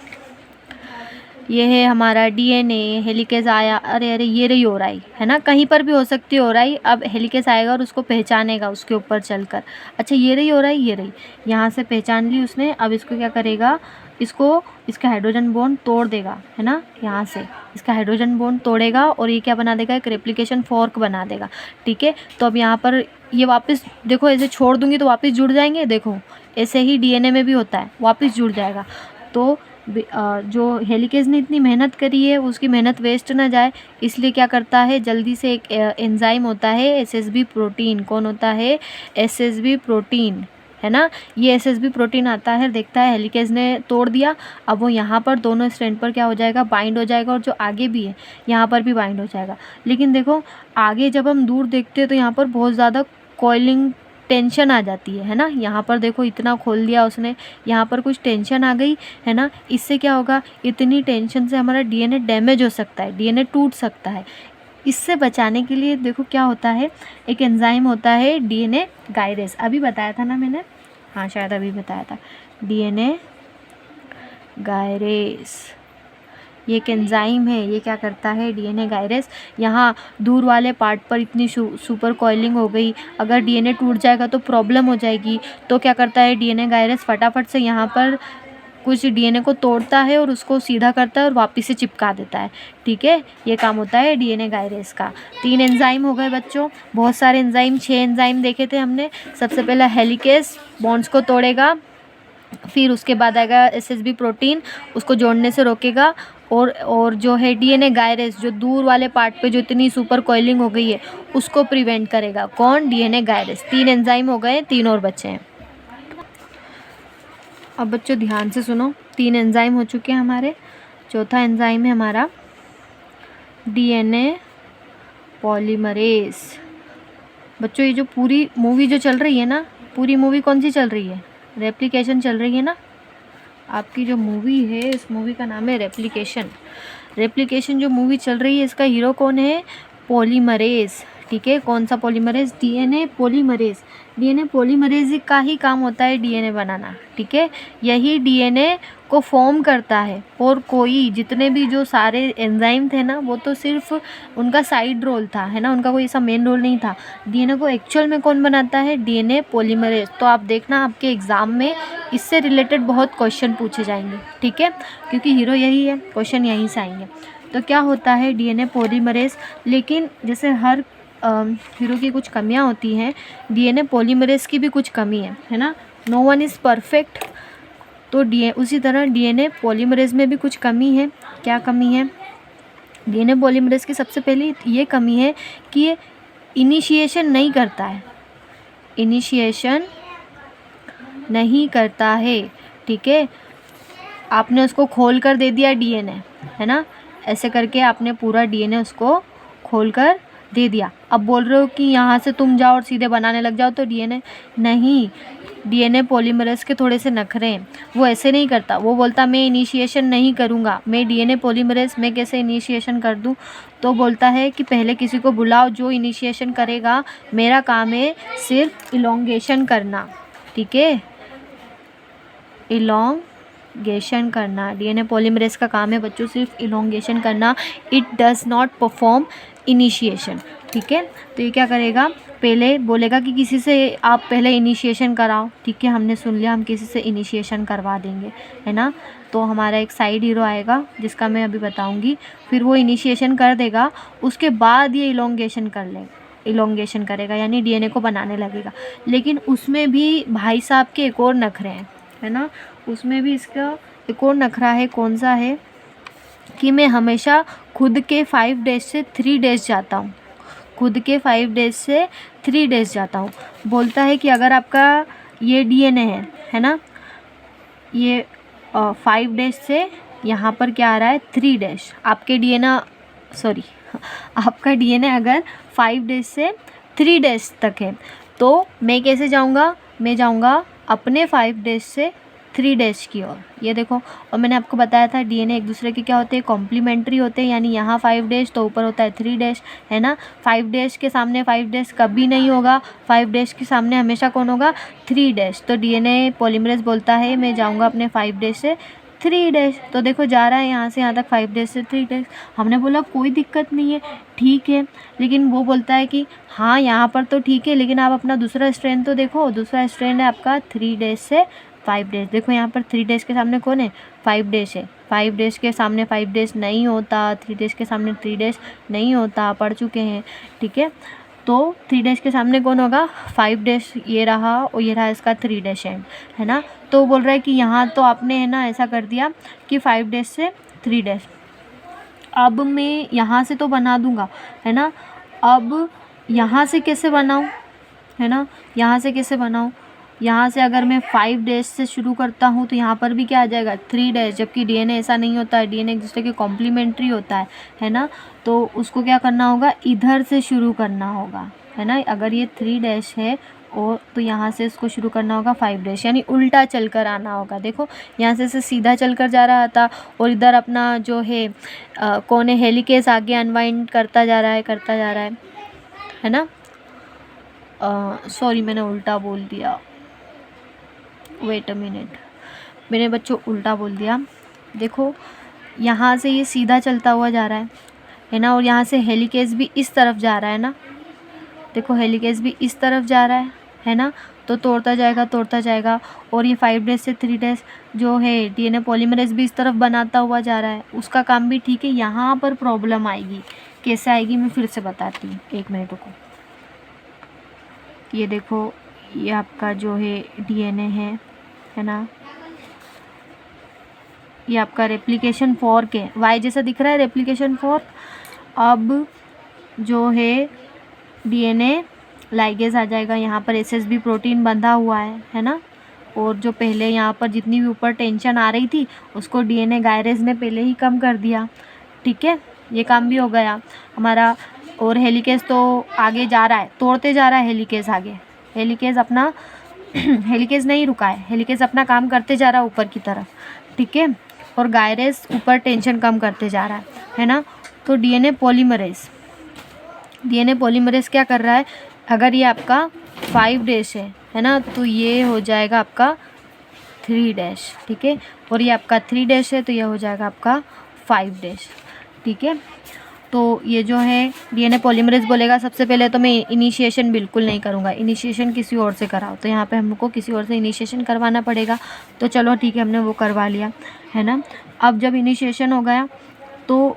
ये है हमारा डीएनए, हेलिकेज आया, अरे अरे ये रही ओराई, है ना, कहीं पर भी हो सकती है ओराई। अब हेलिकेज आएगा और उसको पहचानेगा उसके ऊपर चलकर, अच्छा ये रही ओराई, ये रही, यहाँ से पहचान ली उसने। अब इसको क्या करेगा, इसको इसका हाइड्रोजन बॉन्ड तोड़ देगा, है ना, यहाँ से इसका हाइड्रोजन बॉन्ड तोड़ेगा और ये क्या बना देगा, एक रेप्लिकेशन फॉर्क बना देगा, ठीक है। तो अब यहाँ पर ये वापस देखो, ऐसे छोड़ दूंगी तो वापस जुड़ जाएंगे, देखो ऐसे ही डीएनए में भी होता है, वापस जुड़ जाएगा। तो जो हेलिकेज ने इतनी मेहनत करी है उसकी मेहनत वेस्ट ना जाए इसलिए क्या करता है, जल्दी से एक एंजाइम होता है एसएसबी प्रोटीन, कौन होता है, एसएसबी प्रोटीन, है ना। ये एसएसबी प्रोटीन आता है, देखता है हेलिकेज ने तोड़ दिया, अब वो यहाँ पर दोनों स्ट्रैंड पर क्या हो जाएगा, बाइंड हो जाएगा, और जो आगे भी है यहाँ पर भी बाइंड हो जाएगा। लेकिन देखो आगे जब हम दूर देखते हैं तो यहाँ पर बहुत ज़्यादा कॉइलिंग टेंशन आ जाती है ना। यहाँ पर देखो इतना खोल दिया उसने, यहाँ पर कुछ टेंशन आ गई, है ना। इससे क्या होगा, इतनी टेंशन से हमारा डीएनए डैमेज हो सकता है, डीएनए टूट सकता है। इससे बचाने के लिए देखो क्या होता है, एक एंजाइम होता है डीएनए गायरेज, अभी बताया था ना मैंने, हाँ शायद अभी बताया था, डीएनए गायरेज ये एक एंजाइम है। ये क्या करता है, डीएनए गायरेज, यहाँ दूर वाले पार्ट पर इतनी सुपर कॉइलिंग हो गई, अगर डीएनए टूट जाएगा तो प्रॉब्लम हो जाएगी। तो क्या करता है डीएनए गायरेज, फटाफट से यहाँ पर कुछ डीएनए को तोड़ता है और उसको सीधा करता है और वापस से चिपका देता है, ठीक है। ये काम होता है डीएनए गायरेज का। 3 एंजाइम हो गए बच्चों, बहुत सारे एंजाइम, 6 एंजाइम देखे थे हमने। सबसे पहला हेलिकेज बॉन्ड्स को तोड़ेगा, फिर उसके बाद आएगा एसएसबी प्रोटीन, उसको जोड़ने से रोकेगा, और जो है डीएनए गायरेज, जो दूर वाले पार्ट पे जो इतनी सुपर कॉइलिंग हो गई है उसको प्रिवेंट करेगा, कौन, डीएनए गायरेज। 3 एंजाइम हो गए, 3 और बचे हैं। अब बच्चों ध्यान से सुनो, 3 एंजाइम हो चुके हैं हमारे। चौथा एंजाइम है हमारा डीएनए पॉलीमरेज। बच्चों ये जो पूरी मूवी जो चल रही है ना, पूरी मूवी कौन सी चल रही है, रेप्लिकेशन चल रही है ना। आपकी जो मूवी है इस मूवी का नाम है रेप्लिकेशन। रेप्लिकेशन जो मूवी चल रही है इसका हीरो कौन है, पॉलीमरेज, ठीक है। कौन सा polymerase, DNA polymerase. DNA polymerase का ही काम होता है डीएनए बनाना, ठीक है। यही डीएनए को फॉर्म करता है, और कोई जितने भी जो सारे एंजाइम थे ना वो तो सिर्फ उनका साइड रोल था, है ना, उनका कोई ऐसा मेन रोल नहीं था। डीएनए को एक्चुअल में कौन बनाता है, डीएनए पॉलीमरेज। तो आप देखना आपके एग्ज़ाम में इससे रिलेटेड बहुत क्वेश्चन पूछे जाएंगे, ठीक है, क्योंकि हीरो यही है, क्वेश्चन यहीं से आएंगे। तो क्या होता है डीएनए पॉलीमरेज, लेकिन जैसे हर हीरो की कुछ कमियां होती हैं, डीएनए पॉलीमरेज की भी कुछ कमी है ना, नो वन इज़ परफेक्ट। तो उसी तरह डीएनए पॉलीमरेज में भी कुछ कमी है। क्या कमी है, डीएनए पॉलीमरेज की सबसे पहली ये कमी है कि ये इनिशिएशन नहीं करता है, इनिशिएशन नहीं करता है, ठीक है। आपने उसको खोल कर दे दिया डीएनए, है ना, ऐसे करके आपने पूरा डीएनए उसको खोल कर दे दिया। अब बोल रहे हो कि यहाँ से तुम जाओ और सीधे बनाने लग जाओ तो डीएनए नहीं, डीएनए पॉलीमरेज के थोड़े से नखरे हैं। वो ऐसे नहीं करता, वो बोलता मैं इनिशिएशन नहीं करूँगा, मैं डीएनए पॉलीमरेज मैं कैसे इनिशिएशन कर दूँ। तो बोलता है कि पहले किसी को बुलाओ जो इनिशिएशन करेगा, मेरा काम है सिर्फ इलोंगेशन करना, ठीक है, इलोंगेशन करना। डीएनए पॉलीमरेज का काम है बच्चों सिर्फ इलोंगेशन करना, it does not perform initiation, ठीक है। तो ये क्या करेगा, पहले बोलेगा कि किसी से आप पहले इनिशिएशन कराओ, ठीक है, हमने सुन लिया, हम किसी से इनिशिएशन करवा देंगे, है ना। तो हमारा एक साइड हीरो आएगा जिसका मैं अभी बताऊंगी, फिर वो इनिशिएशन कर देगा, उसके बाद ये इलोंगेशन कर लेगा, इलोंगेशन करेगा यानी डीएनए को बनाने लगेगा। लेकिन उसमें भी भाई साहब के एक और नखरे हैं, है ना, उसमें भी इसका एक और नखरा है। कौन सा है कि मैं हमेशा खुद के 5 डेज से 3 डेज जाता हूँ, खुद के 5 डेज से 3 डेज जाता हूँ। बोलता है कि अगर आपका ये डीएनए है ना, ये 5 डेज से यहाँ पर क्या आ रहा है 3 डेज, आपके डीएनए सॉरी आपका डीएनए अगर 5 डेज से 3 डेज तक है तो मैं कैसे जाऊंगा, मैं जाऊंगा अपने 5 डेज से 3 डेज की ओर। ये देखो, और मैंने आपको बताया था डीएनए एक दूसरे के क्या होते हैं, कॉम्प्लीमेंट्री होते हैं, यानी यहाँ 5 डेज तो ऊपर होता है 3 डेज, है ना। 5 डेज के सामने 5 डेज कभी नहीं होगा, 5 डेज के सामने हमेशा कौन होगा, 3 डेज। तो डीएनए पॉलीमरेज बोलता है मैं जाऊँगा अपने 5 डेज से 3 डेज। तो देखो जा रहा है यहाँ से यहाँ तक 5 डेज से 3 डेज। हमने बोला कोई दिक्कत नहीं है, ठीक है, लेकिन वो बोलता है कि हाँ यहाँ पर तो ठीक है, लेकिन आप अपना दूसरा स्ट्रेन तो देखो, दूसरा स्ट्रेन है आपका 3 डेज से 5 डेज। देखो यहाँ पर 3 डेज के सामने कौन है, 5 डेज है। 5 डेज के सामने 5 डेज नहीं होता, 3 डेज के सामने 3 डेज नहीं होता, पढ़ चुके हैं, ठीक है। तो 3 डेज के सामने कौन होगा, 5 डेज, ये रहा, और ये रहा इसका 3 डेज है ना। तो बोल रहा है कि यहाँ तो आपने है ना ऐसा कर दिया कि 5 डेज से 3 डेज। अब मैं यहाँ से तो बना दूँगा, है ना। अब यहाँ से कैसे बनाऊँ, है ना, यहाँ से कैसे बनाऊँ। यहाँ से अगर मैं 5 डेज से शुरू करता हूँ तो यहाँ पर भी क्या आ जाएगा, 3 डेज, जबकि डीएनए ऐसा नहीं होता है, डीएनए एक दूसरे के कॉम्प्लीमेंट्री होता है ना। तो उसको क्या करना होगा, इधर से शुरू करना होगा, है ना। अगर ये 3 डेज है और तो यहाँ से इसको शुरू करना होगा 5 डेज, यानी उल्टा चल कर आना होगा। देखो यहाँ से सीधा चल कर जा रहा था और इधर अपना जो है कौन है, हेलिकेज आगे अनवाइंड करता जा रहा है, करता जा रहा है ना। सॉरी मैंने उल्टा बोल दिया, वेट अ मिनट, मैंने बच्चों उल्टा बोल दिया। देखो यहाँ से ये सीधा चलता हुआ जा रहा है ना, और यहाँ से हेलिकेज भी इस तरफ जा रहा है ना। देखो हेलिकेज भी इस तरफ जा रहा है ना। तो तोड़ता जाएगा, और ये 5 डेज से 3 डेज जो है डीएनए पॉलीमरेज भी इस तरफ बनाता हुआ जा रहा है, उसका काम भी ठीक है। यहाँ पर प्रॉब्लम आएगी, कैसे आएगी मैं फिर से बताती हूँ, 1 मिनट रुको। ये देखो ये आपका जो है डीएनए है ना, ये आपका रेप्लिकेशन फॉर्क है, वाई जैसा दिख रहा है रेप्लिकेशन फॉर्क। अब जो है डीएनए लाइगेज आ जाएगा, यहाँ पर एसएसबी प्रोटीन बंधा हुआ है ना। और जो पहले यहाँ पर जितनी भी ऊपर टेंशन आ रही थी उसको डीएनए गायरेज ने पहले ही कम कर दिया, ठीक है, ये काम भी हो गया हमारा। और हेलिकेज तो आगे जा रहा है, तोड़ते जा रहा है हेलिकेज आगे, हेलिकेज अपना हेलिकेज नहीं रुका है, हेलिकेज अपना काम करते जा रहा है ऊपर की तरफ, ठीक है। और गायरेज ऊपर टेंशन कम करते जा रहा है ना। तो डीएनए पॉलीमरेज क्या कर रहा है, अगर ये आपका 5 डेज है ना, तो ये हो जाएगा आपका 3 डेज, ठीक है। और ये आपका 3 डेज है तो ये हो जाएगा आपका 5 डेज, ठीक है। तो ये जो है डीएनए पॉलीमरेज बोलेगा सबसे पहले तो मैं इनिशिएशन बिल्कुल नहीं करूँगा, इनिशिएशन किसी और से कराओ। तो यहाँ पे हमको किसी और से इनिशिएशन करवाना पड़ेगा। तो चलो ठीक है, हमने वो करवा लिया, है ना। अब जब इनिशिएशन हो गया तो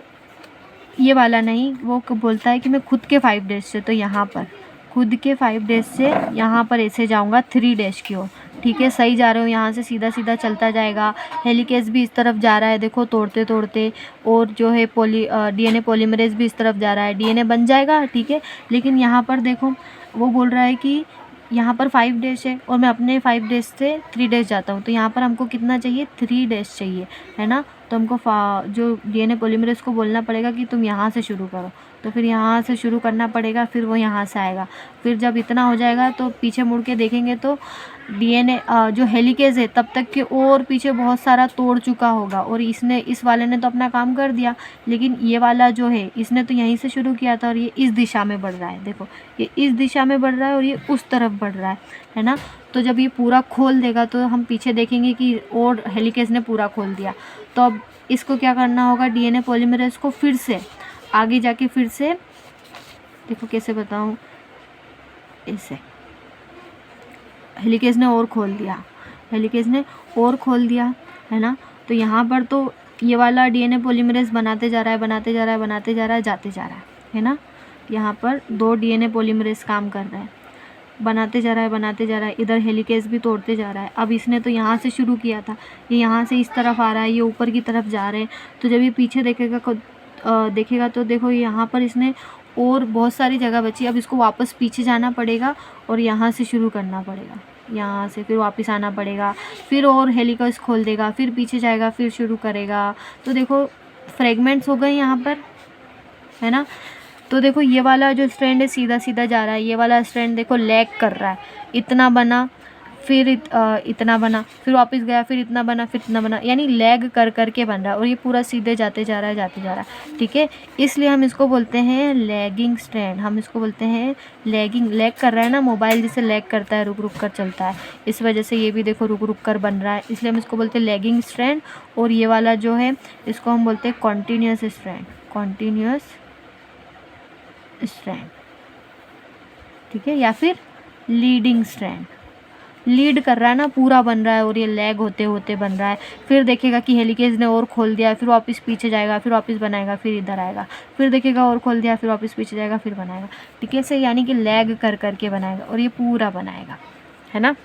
ये वाला नहीं, वो बोलता है कि मैं खुद के 5 डेज से, तो यहाँ पर खुद के 5 डेज से यहाँ पर ऐसे जाऊँगा 3 डेज की ओर, ठीक है। सही जा रहे हो, यहाँ से सीधा सीधा चलता जाएगा, हेलिकेज भी इस तरफ जा रहा है, देखो तोड़ते तोड़ते, और जो है डीएनए पॉलीमरेज भी इस तरफ जा रहा है, डीएनए बन जाएगा, ठीक है। लेकिन यहाँ पर देखो वो बोल रहा है कि यहाँ पर 5 डेज है और मैं अपने 5 डेज से 3 डेज जाता हूँ, तो यहाँ पर हमको कितना चाहिए, 3 डेज चाहिए, है ना। तो हमको जो डीएनए पॉलीमरेज को बोलना पड़ेगा कि तुम यहाँ से शुरू करो, तो फिर यहाँ से शुरू करना पड़ेगा, फिर वो यहाँ से आएगा। फिर जब इतना हो जाएगा तो पीछे मुड़ के देखेंगे तो डीएनए जो हेलिकेज है तब तक के और पीछे बहुत सारा तोड़ चुका होगा, और इस वाले ने तो अपना काम कर दिया, लेकिन ये वाला जो है इसने तो यहीं से शुरू किया था, और ये इस दिशा में बढ़ रहा है, देखो ये इस दिशा में बढ़ रहा है और ये उस तरफ बढ़ रहा है ना। तो जब ये पूरा खोल देगा तो हम पीछे देखेंगे कि और हेलिकेज ने पूरा खोल दिया। तो अब इसको क्या करना होगा, डीएनए पॉलीमरेज को फिर से आगे जाके फिर से, देखो कैसे बताऊँ, ऐसे हेलिकेज ने और खोल दिया, है ना। तो यहाँ पर तो ये वाला डीएनए पॉलीमरेज बनाते जा रहा है, जाते जा रहा है ना। यहाँ पर 2 डीएनए पॉलीमरेज काम कर रहा है, बनाते जा रहा है, इधर हेलिकेज भी तोड़ते जा रहा है। अब इसने तो यहाँ से शुरू किया था, ये यहाँ से इस तरफ आ रहा है, ये ऊपर की तरफ जा रहे हैं। तो जब ये पीछे देखेगा तो देखो यहाँ पर इसने और बहुत सारी जगह बची, अब इसको वापस पीछे जाना पड़ेगा और यहाँ से शुरू करना पड़ेगा, यहाँ से फिर वापस आना पड़ेगा, फिर और हेलिकेज खोल देगा, फिर पीछे जाएगा, फिर शुरू करेगा। तो देखो फ्रेगमेंट्स हो गए यहाँ पर, है ना। तो देखो ये वाला जो स्ट्रैंड है सीधा सीधा जा रहा है, ये वाला स्ट्रैंड देखो लैग कर रहा है, इतना बना फिर इतना बना, फिर वापस गया, फिर इतना बना, फिर इतना बना, यानी लैग कर कर के बन रहा है और ये पूरा सीधे जाते जा रहा है, जाते जा रहा है। ठीक है, इसलिए हम इसको बोलते हैं लैगिंग स्ट्रैंड, हम इसको बोलते हैं लैगिंग। लैग कर रहा है ना, मोबाइल जैसे लैग करता है, रुक रुक कर चलता है, इस वजह से ये भी देखो रुक रुक कर बन रहा है, इसलिए हम इसको बोलते हैं लैगिंग स्ट्रैंड। और ये वाला जो है इसको हम बोलते हैं कॉन्टीन्यूस स्ट्रैंड, कॉन्टीन्यूस स्ट्रैंड। ठीक है, या फिर लीडिंग स्ट्रैंड, लीड कर रहा है ना, पूरा बन रहा है और ये लैग होते होते बन रहा है। फिर देखेगा कि हेलिकेज ने और खोल दिया, फिर वापस पीछे जाएगा, फिर वापस बनाएगा, फिर इधर आएगा, फिर देखेगा और खोल दिया, फिर वापस पीछे जाएगा, फिर बनाएगा। ठीक है, से यानी कि लैग कर करके बनाएगा और ये पूरा बनाएगा, है ना।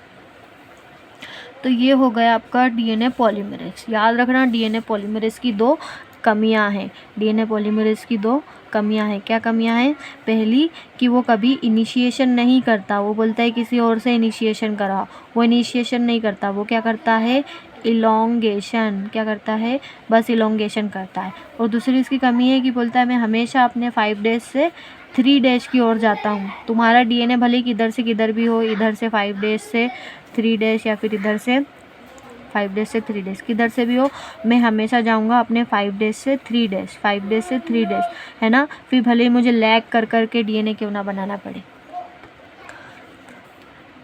तो ये हो गया आपका डीएनए पॉलीमरेज। याद रखना डीएनए पॉलीमरेज की दो कमियां हैं, डीएनए पॉलीमरेज की दो कमियां हैं। क्या कमियां हैं? पहली कि वो कभी इनिशिएशन नहीं करता, वो बोलता है किसी और से इनिशिएशन करा, वो इनिशिएशन नहीं करता, वो क्या करता है? इलोंगेशन। क्या करता है? बस इलोंगेशन करता है। और दूसरी इसकी कमी है कि बोलता है मैं हमेशा अपने 5 डेज से 3 डेज की ओर जाता हूँ। तुम्हारा डीएनए भले किधर से किधर भी हो, इधर से 5 डेज से 3 डेज या फिर इधर से 5 डेज से 3 डेज, किधर से भी हो, मैं हमेशा जाऊंगा अपने 5 डेज से 3 डेज, 5 डेज से 3 डेज, है ना। फिर भले ही मुझे लैग कर कर के डीएनए क्यों ना बनाना पड़े।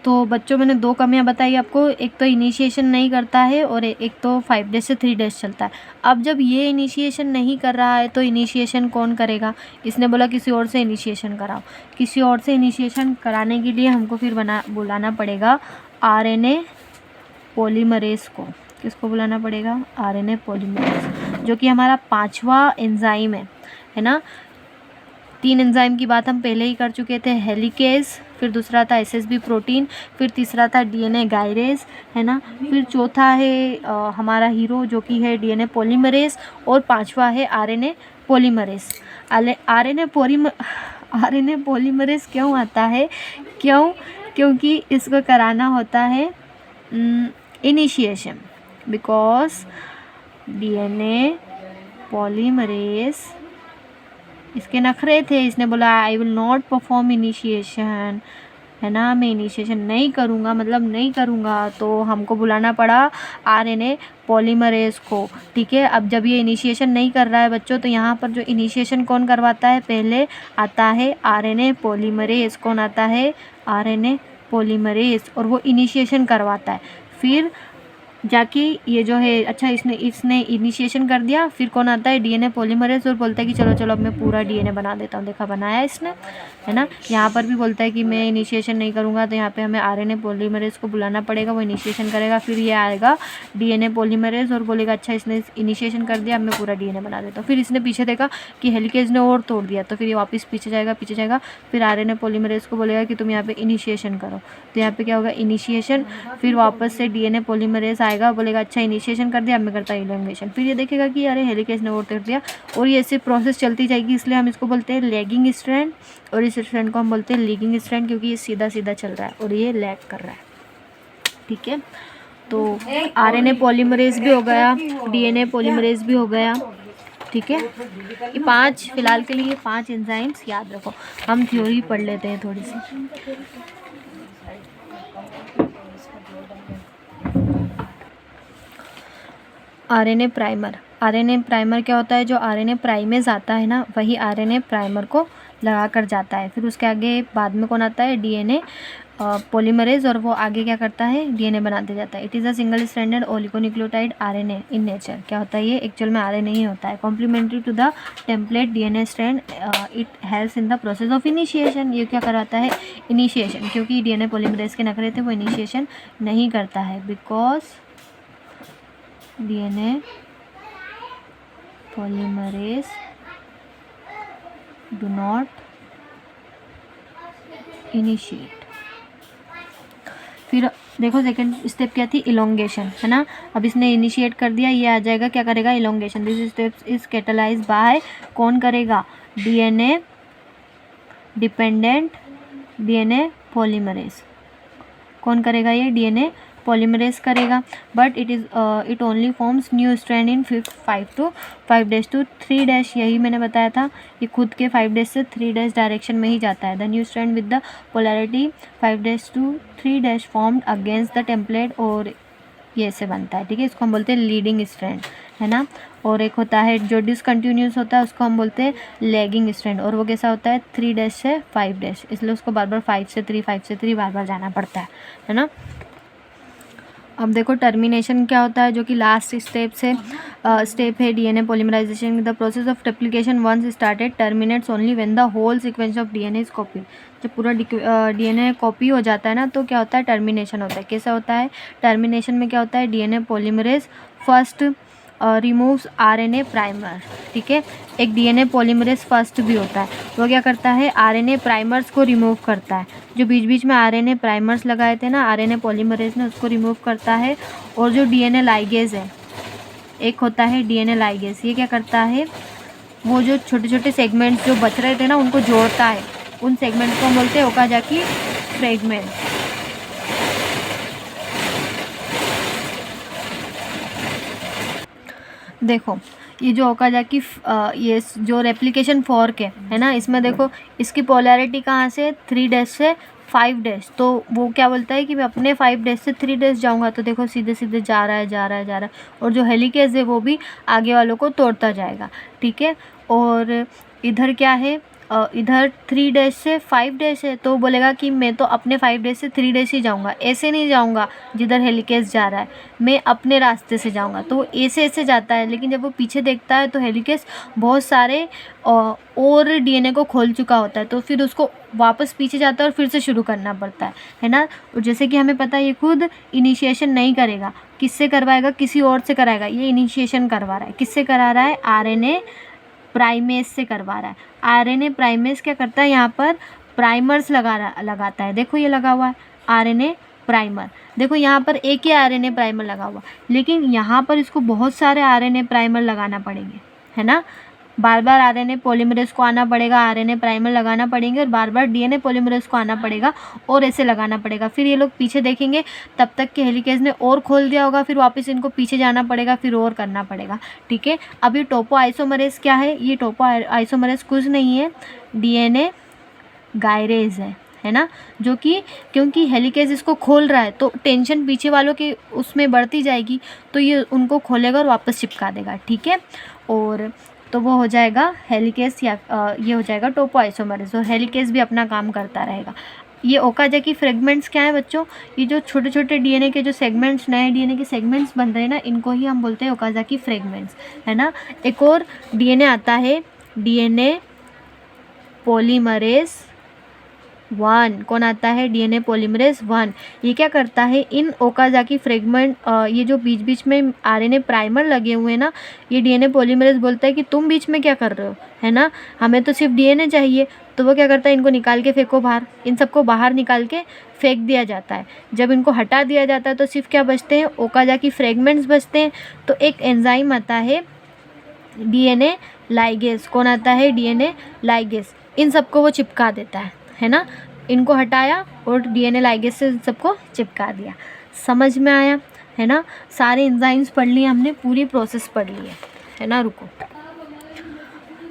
तो बच्चों मैंने 2 कमियां बताई आपको, एक तो इनिशिएशन नहीं करता है और एक तो 5 डेज से 3 डेज चलता है। अब जब ये इनिशिएशन नहीं कर रहा है तो इनिशिएशन कौन करेगा? इसने बोला किसी और से इनिशिएशन कराओ। किसी और से इनिशिएशन कराने के लिए हमको फिर बुलाना पड़ेगा आरएनए पॉलीमरेज को। किसको बुलाना पड़ेगा? आरएनए पॉलीमरेज, जो कि हमारा 5वां एंजाइम है ना। 3 एंजाइम की बात हम पहले ही कर चुके थे, हेलिकेज, फिर दूसरा था एसएसबी प्रोटीन, फिर तीसरा था डीएनए गायरेज, है ना। फिर चौथा है हमारा हीरो जो कि है डीएनए पॉलीमरेज, और 5वां है आरएनए पॉलीमरेज। आरएनए पॉलीमरेज क्यों आता है? क्योंकि इसको कराना होता है इनिशिएशन, बिकॉज डीएनए पॉलीमरेज इसके नखरे थे, इसने बोला I will not perform initiation, है ना, मैं इनिशिएशन नहीं करूँगा, मतलब नहीं करूँगा, तो हमको बुलाना पड़ा आरएनए पॉलीमरेज को। ठीक है, अब जब ये इनिशिएशन नहीं कर रहा है बच्चों, तो यहाँ पर जो इनिशिएशन कौन करवाता है? पहले आता है आरएनए पॉलीमरेज। कौन आता है? आरएनए पॉलीमरेज, और वो इनिशिएशन करवाता है। फिर जाके ये जो है, अच्छा इसने इनिशिएशन कर दिया, फिर कौन आता है? डीएनए पॉलीमरेज, और बोलता है कि चलो चलो अब मैं पूरा डीएनए बना देता हूँ। देखा, बनाया इसने, है ना। यहाँ पर भी बोलता है कि मैं इनिशिएशन नहीं करूँगा, तो यहाँ पे हमें आरएनए पॉलीमरेज को बुलाना पड़ेगा, वो इनिशिएशन करेगा, फिर ये आएगा डीएनए पॉलीमरेज और बोलेगा अच्छा इसने इनिशिएशन कर दिया, अब मैं पूरा डीएनए बना देता हूँ। फिर इसने पीछे देखा कि हेलिकेज ने और तोड़ दिया, तो फिर ये वापस पीछे जाएगा, फिर आरएनए पॉलीमरेज को बोलेगा कि तुम यहाँ पे इनिशिएशन करो, तो यहाँ पे क्या होगा? इनिशिएशन। फिर वापस से डीएनए पॉलीमरेज आएगा, बोलेगा अच्छा इनिशिएशन कर दिया, अब मैं करता इलोंगेशन। फिर ये देखेगा कि अरे हेलिकेज ने और तोड़ दिया, और ये ऐसे प्रोसेस चलती जाएगी, इसलिए हम इसको बोलते हैं लैगिंग स्ट्रैंड, और इस स्ट्रैंड को हम बोलते हैं लीगिंग स्ट्रैंड, क्योंकि ये सीधा सीधा चल रहा है और ये लैग कर रहा है। ठीक है, तो आरएनए पॉलीमरेज भी हो गया, डीएनए पॉलीमरेज भी हो गया। ठीक है, ये 5 फिलहाल के लिए 5 एंजाइम्स याद रखो। हम थ्योरी पढ़ लेते हैं थोड़ी सी। आरएनए प्राइमर क्या होता है? जो आरएनए प्राइमेज आता है ना, वही आरएनए प्राइमर को लगा कर जाता है। फिर उसके आगे बाद में कौन आता है? डीएनए पॉलीमरेज, और वो आगे क्या करता है? डीएनए बनाते जाता है। It is a single stranded oligonucleotide RNA in nature. क्या होता है ये? एक्चुअल में आरएनए ही होता है। Complementary to the template DNA strand, it helps in the process of initiation. ये क्या कराता है? इनिशिएशन, क्योंकि डीएनए पॉलीमरेज के नखरे थे, वो इनिशिएशन नहीं करता है, because DNA polymerase do not initiate. फिर देखो सेकंड स्टेप क्या थी? इलोंगेशन, है ना। अब इसने इनिशिएट कर दिया, ये आ जाएगा, क्या करेगा? Elongation. This step is catalyse by, कौन करेगा? DNA dependent DNA polymerase. कौन करेगा ये? डीएनए पॉलीमरेज करेगा, but it only forms new strand in 5 to 5 days to 3 days। यही मैंने बताया था, ये खुद के 5 days से 3 days डायरेक्शन में ही जाता है। The new strand with the polarity 5 days to 3 days formed against the template, और ये से बनता है, ठीक है। इसको हम बोलते हैं लीडिंग स्ट्रैंड, है ना। और एक होता है जो डिसकंटिन्यूस होता है, उसको हम बोलते हैं लैगिंग स्ट्रैंड, और वो कैसा होता है 3 days से 5 days, इसलिए उसको बार बार 5 से 3 5 से 3 बार बार जाना पड़ता है ना। अब देखो टर्मिनेशन क्या होता है, जो कि लास्ट स्टेप है DNA polymerisation. The process of replication once started terminates only when the whole sequence of DNA is copy. जब पूरा डीएनए कॉपी हो जाता है ना, तो क्या होता है टर्मिनेशन होता है। कैसा होता है टर्मिनेशन में, क्या होता है DNA polymerase first removes RNA primer, ठीक है। एक डीएनए पॉलीमरेज फर्स्ट भी होता है, वो क्या करता है आरएनए प्राइमर्स को रिमूव करता है। जो बीच बीच में आरएनए प्राइमर्स लगाए थे ना आरएनए पॉलीमरेज ने, उसको रिमूव करता है। और जो डीएनए लाइगेज है, एक होता है डीएनए लाइगेज, ये क्या करता है वो जो छोटे छोटे सेगमेंट्स जो बच रहे थे ना उनको जोड़ता है। उन सेगमेंट्स को हम बोलते हैं ओकाजाकी फ्रेगमेंट। देखो ये जो ओकाजाकी ये जो रेप्लिकेशन फॉर्क है ना, इसमें देखो इसकी पोलैरिटी कहाँ से 3 days से 5 days, तो वो क्या बोलता है कि मैं अपने 5 days से 3 days जाऊँगा, तो देखो सीधे सीधे जा रहा है। और जो हेलिकेज है वो भी आगे वालों को तोड़ता जाएगा, ठीक है। और इधर क्या है इधर 3 days से 5 days है, तो बोलेगा कि मैं तो अपने 5 days से 3 days ही जाऊंगा, ऐसे नहीं जाऊंगा जिधर हेलिकेज जा रहा है, मैं अपने रास्ते से जाऊंगा। तो वो ऐसे जाता है, लेकिन जब वो पीछे देखता है तो हेलिकेज बहुत सारे और डीएनए को खोल चुका होता है, तो फिर उसको वापस पीछे जाता है और फिर से शुरू करना पड़ता है ना। और जैसे कि हमें पता है ये खुद इनिशिएशन नहीं करेगा, किससे करवाएगा, किसी और से कराएगा। ये इनिशिएशन करवा रहा है, किससे करा रहा है आरएनए प्राइमेस से करवा रहा है। आरएनए प्राइमेस क्या करता है यहाँ पर प्राइमर्स लगाता है। देखो ये लगा हुआ है आरएनए प्राइमर, देखो यहाँ पर एक ही आरएनए प्राइमर लगा हुआ, लेकिन यहाँ पर इसको बहुत सारे आरएनए प्राइमर लगाना पड़ेंगे, है ना। बार बार आरएनए पॉलीमरेज को आना पड़ेगा, आरएनए प्राइमर लगाना पड़ेंगे, और बार बार डीएनए पॉलीमरेज को आना पड़ेगा और ऐसे लगाना पड़ेगा। फिर ये लोग पीछे देखेंगे तब तक कि हेलिकेज ने और खोल दिया होगा, फिर वापस इनको पीछे जाना पड़ेगा, फिर और करना पड़ेगा, ठीक है। अब ये टोपो आइसोमरेज क्या है, ये टोपो आइसोमरेज कुछ नहीं है, डीएनए गायरेज है ना, जो कि क्योंकि हेलिकेज इसको खोल रहा है तो टेंशन पीछे वालों के उसमें बढ़ती जाएगी, तो ये उनको खोलेगा और वापस चिपका देगा, ठीक है। और तो वो हो जाएगा हेलिकेज या ये हो जाएगा टोपो आइसोमरेज, और हेलिकेज भी अपना काम करता रहेगा। ये ओकाजाकी फ्रेगमेंट्स क्या है बच्चों, ये जो छोटे छोटे डीएनए के जो सेगमेंट्स, नए डीएनए के सेगमेंट्स बन रहे हैं ना, इनको ही हम बोलते हैं ओकाजाकी फ्रेगमेंट्स, है ना। एक और डीएनए आता है डीएनए पॉलीमरेज 1। कौन आता है डीएनए पॉलीमरेज 1। ये क्या करता है इन ओकाजाकी फ्रेगमेंट, ये जो बीच बीच में आरएनए प्राइमर लगे हुए हैं ना, ये डीएनए पॉलीमरेज बोलता है कि तुम बीच में क्या कर रहे हो, है ना, हमें तो सिर्फ डीएनए चाहिए। तो वो क्या करता है इनको निकाल के फेंको बाहर, इन सबको बाहर निकाल के फेंक दिया जाता है। जब इनको हटा दिया जाता है तो सिर्फ क्या बचते हैं ओकाजाकी फ्रेगमेंट्स बचते हैं। तो एक एंजाइम आता है डीएनए लाइगेज। कौन आता है डीएनए लाइगेज, इन सबको वो चिपका देता है ना। इनको हटाया और डीएनए लाइगेज से सबको चिपका दिया। समझ में आया, है ना। सारे एंजाइम्स पढ़ लिए हमने, पूरी प्रोसेस पढ़ ली है ना। रुको,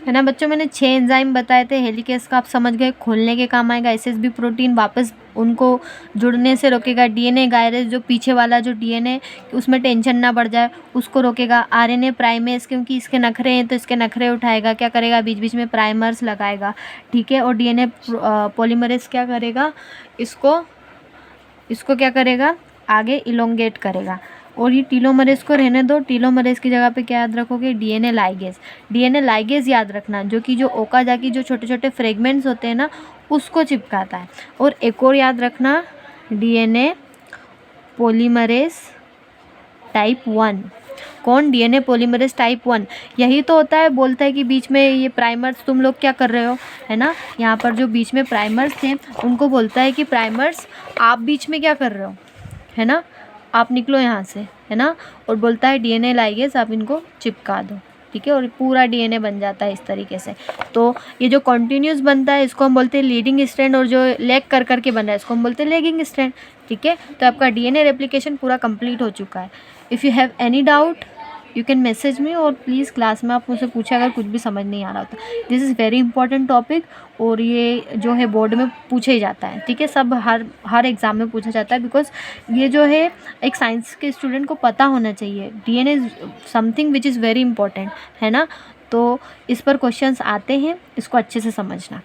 है ना बच्चों, मैंने 6 एंजाइम बताए थे। हेलिकेज का आप समझ गए, खोलने के काम आएगा। एसएसबी प्रोटीन वापस उनको जुड़ने से रोकेगा। डीएनए गायरेज, जो पीछे वाला जो डीएनए उसमें टेंशन ना बढ़ जाए उसको रोकेगा। आरएनए प्राइमेस, क्योंकि इसके नखरे हैं तो इसके नखरे उठाएगा, क्या करेगा बीच बीच में प्राइमर्स लगाएगा, ठीक है। और डीएनए पॉलीमरेज क्या करेगा, इसको क्या करेगा आगे इलोंगेट करेगा। और ये टीलोमरेज को रहने दो, टीलोमरेज की जगह पे क्या याद रखोगे डीएनए लाइगेज। डीएनए लाइगेज याद रखना, जो कि जो ओकाजाकी जो छोटे छोटे फ्रेगमेंट्स होते हैं ना उसको चिपकाता है। और एक और याद रखना डीएनए पॉलीमरेज टाइप 1। कौन, डीएनए पॉलीमरेज टाइप 1। यही तो होता है, बोलता है कि बीच में ये प्राइमर्स तुम लोग क्या कर रहे हो, है ना। यहाँ पर जो बीच में प्राइमर्स थे उनको बोलता है कि प्राइमर्स आप बीच में क्या कर रहे हो, है ना, आप निकलो यहाँ से, है ना। और बोलता है डीएनए लाइगेज आप इनको चिपका दो, ठीक है। और पूरा डीएनए बन जाता है इस तरीके से। तो ये जो कंटिन्यूस बनता है इसको हम बोलते हैं लीडिंग स्ट्रैंड, और जो लैग कर करके बन रहा है इसको हम बोलते हैं लैगिंग स्ट्रैंड। ठीक है, तो आपका डीएनए रेप्लिकेशन पूरा कंप्लीट हो चुका है। If you have any doubt you can message me, और प्लीज़ क्लास में आप मुझसे पूछे अगर कुछ भी समझ नहीं आ रहा होता। This is very important topic, और ये जो है बोर्ड में पूछा ही जाता है, ठीक है, सब हर एग्ज़ाम में पूछा जाता है, बिकॉज ये जो है एक साइंस के स्टूडेंट को पता होना चाहिए। DNA something which is very important, है ना। तो इस पर क्वेश्चंस आते हैं, इसको अच्छे से समझना।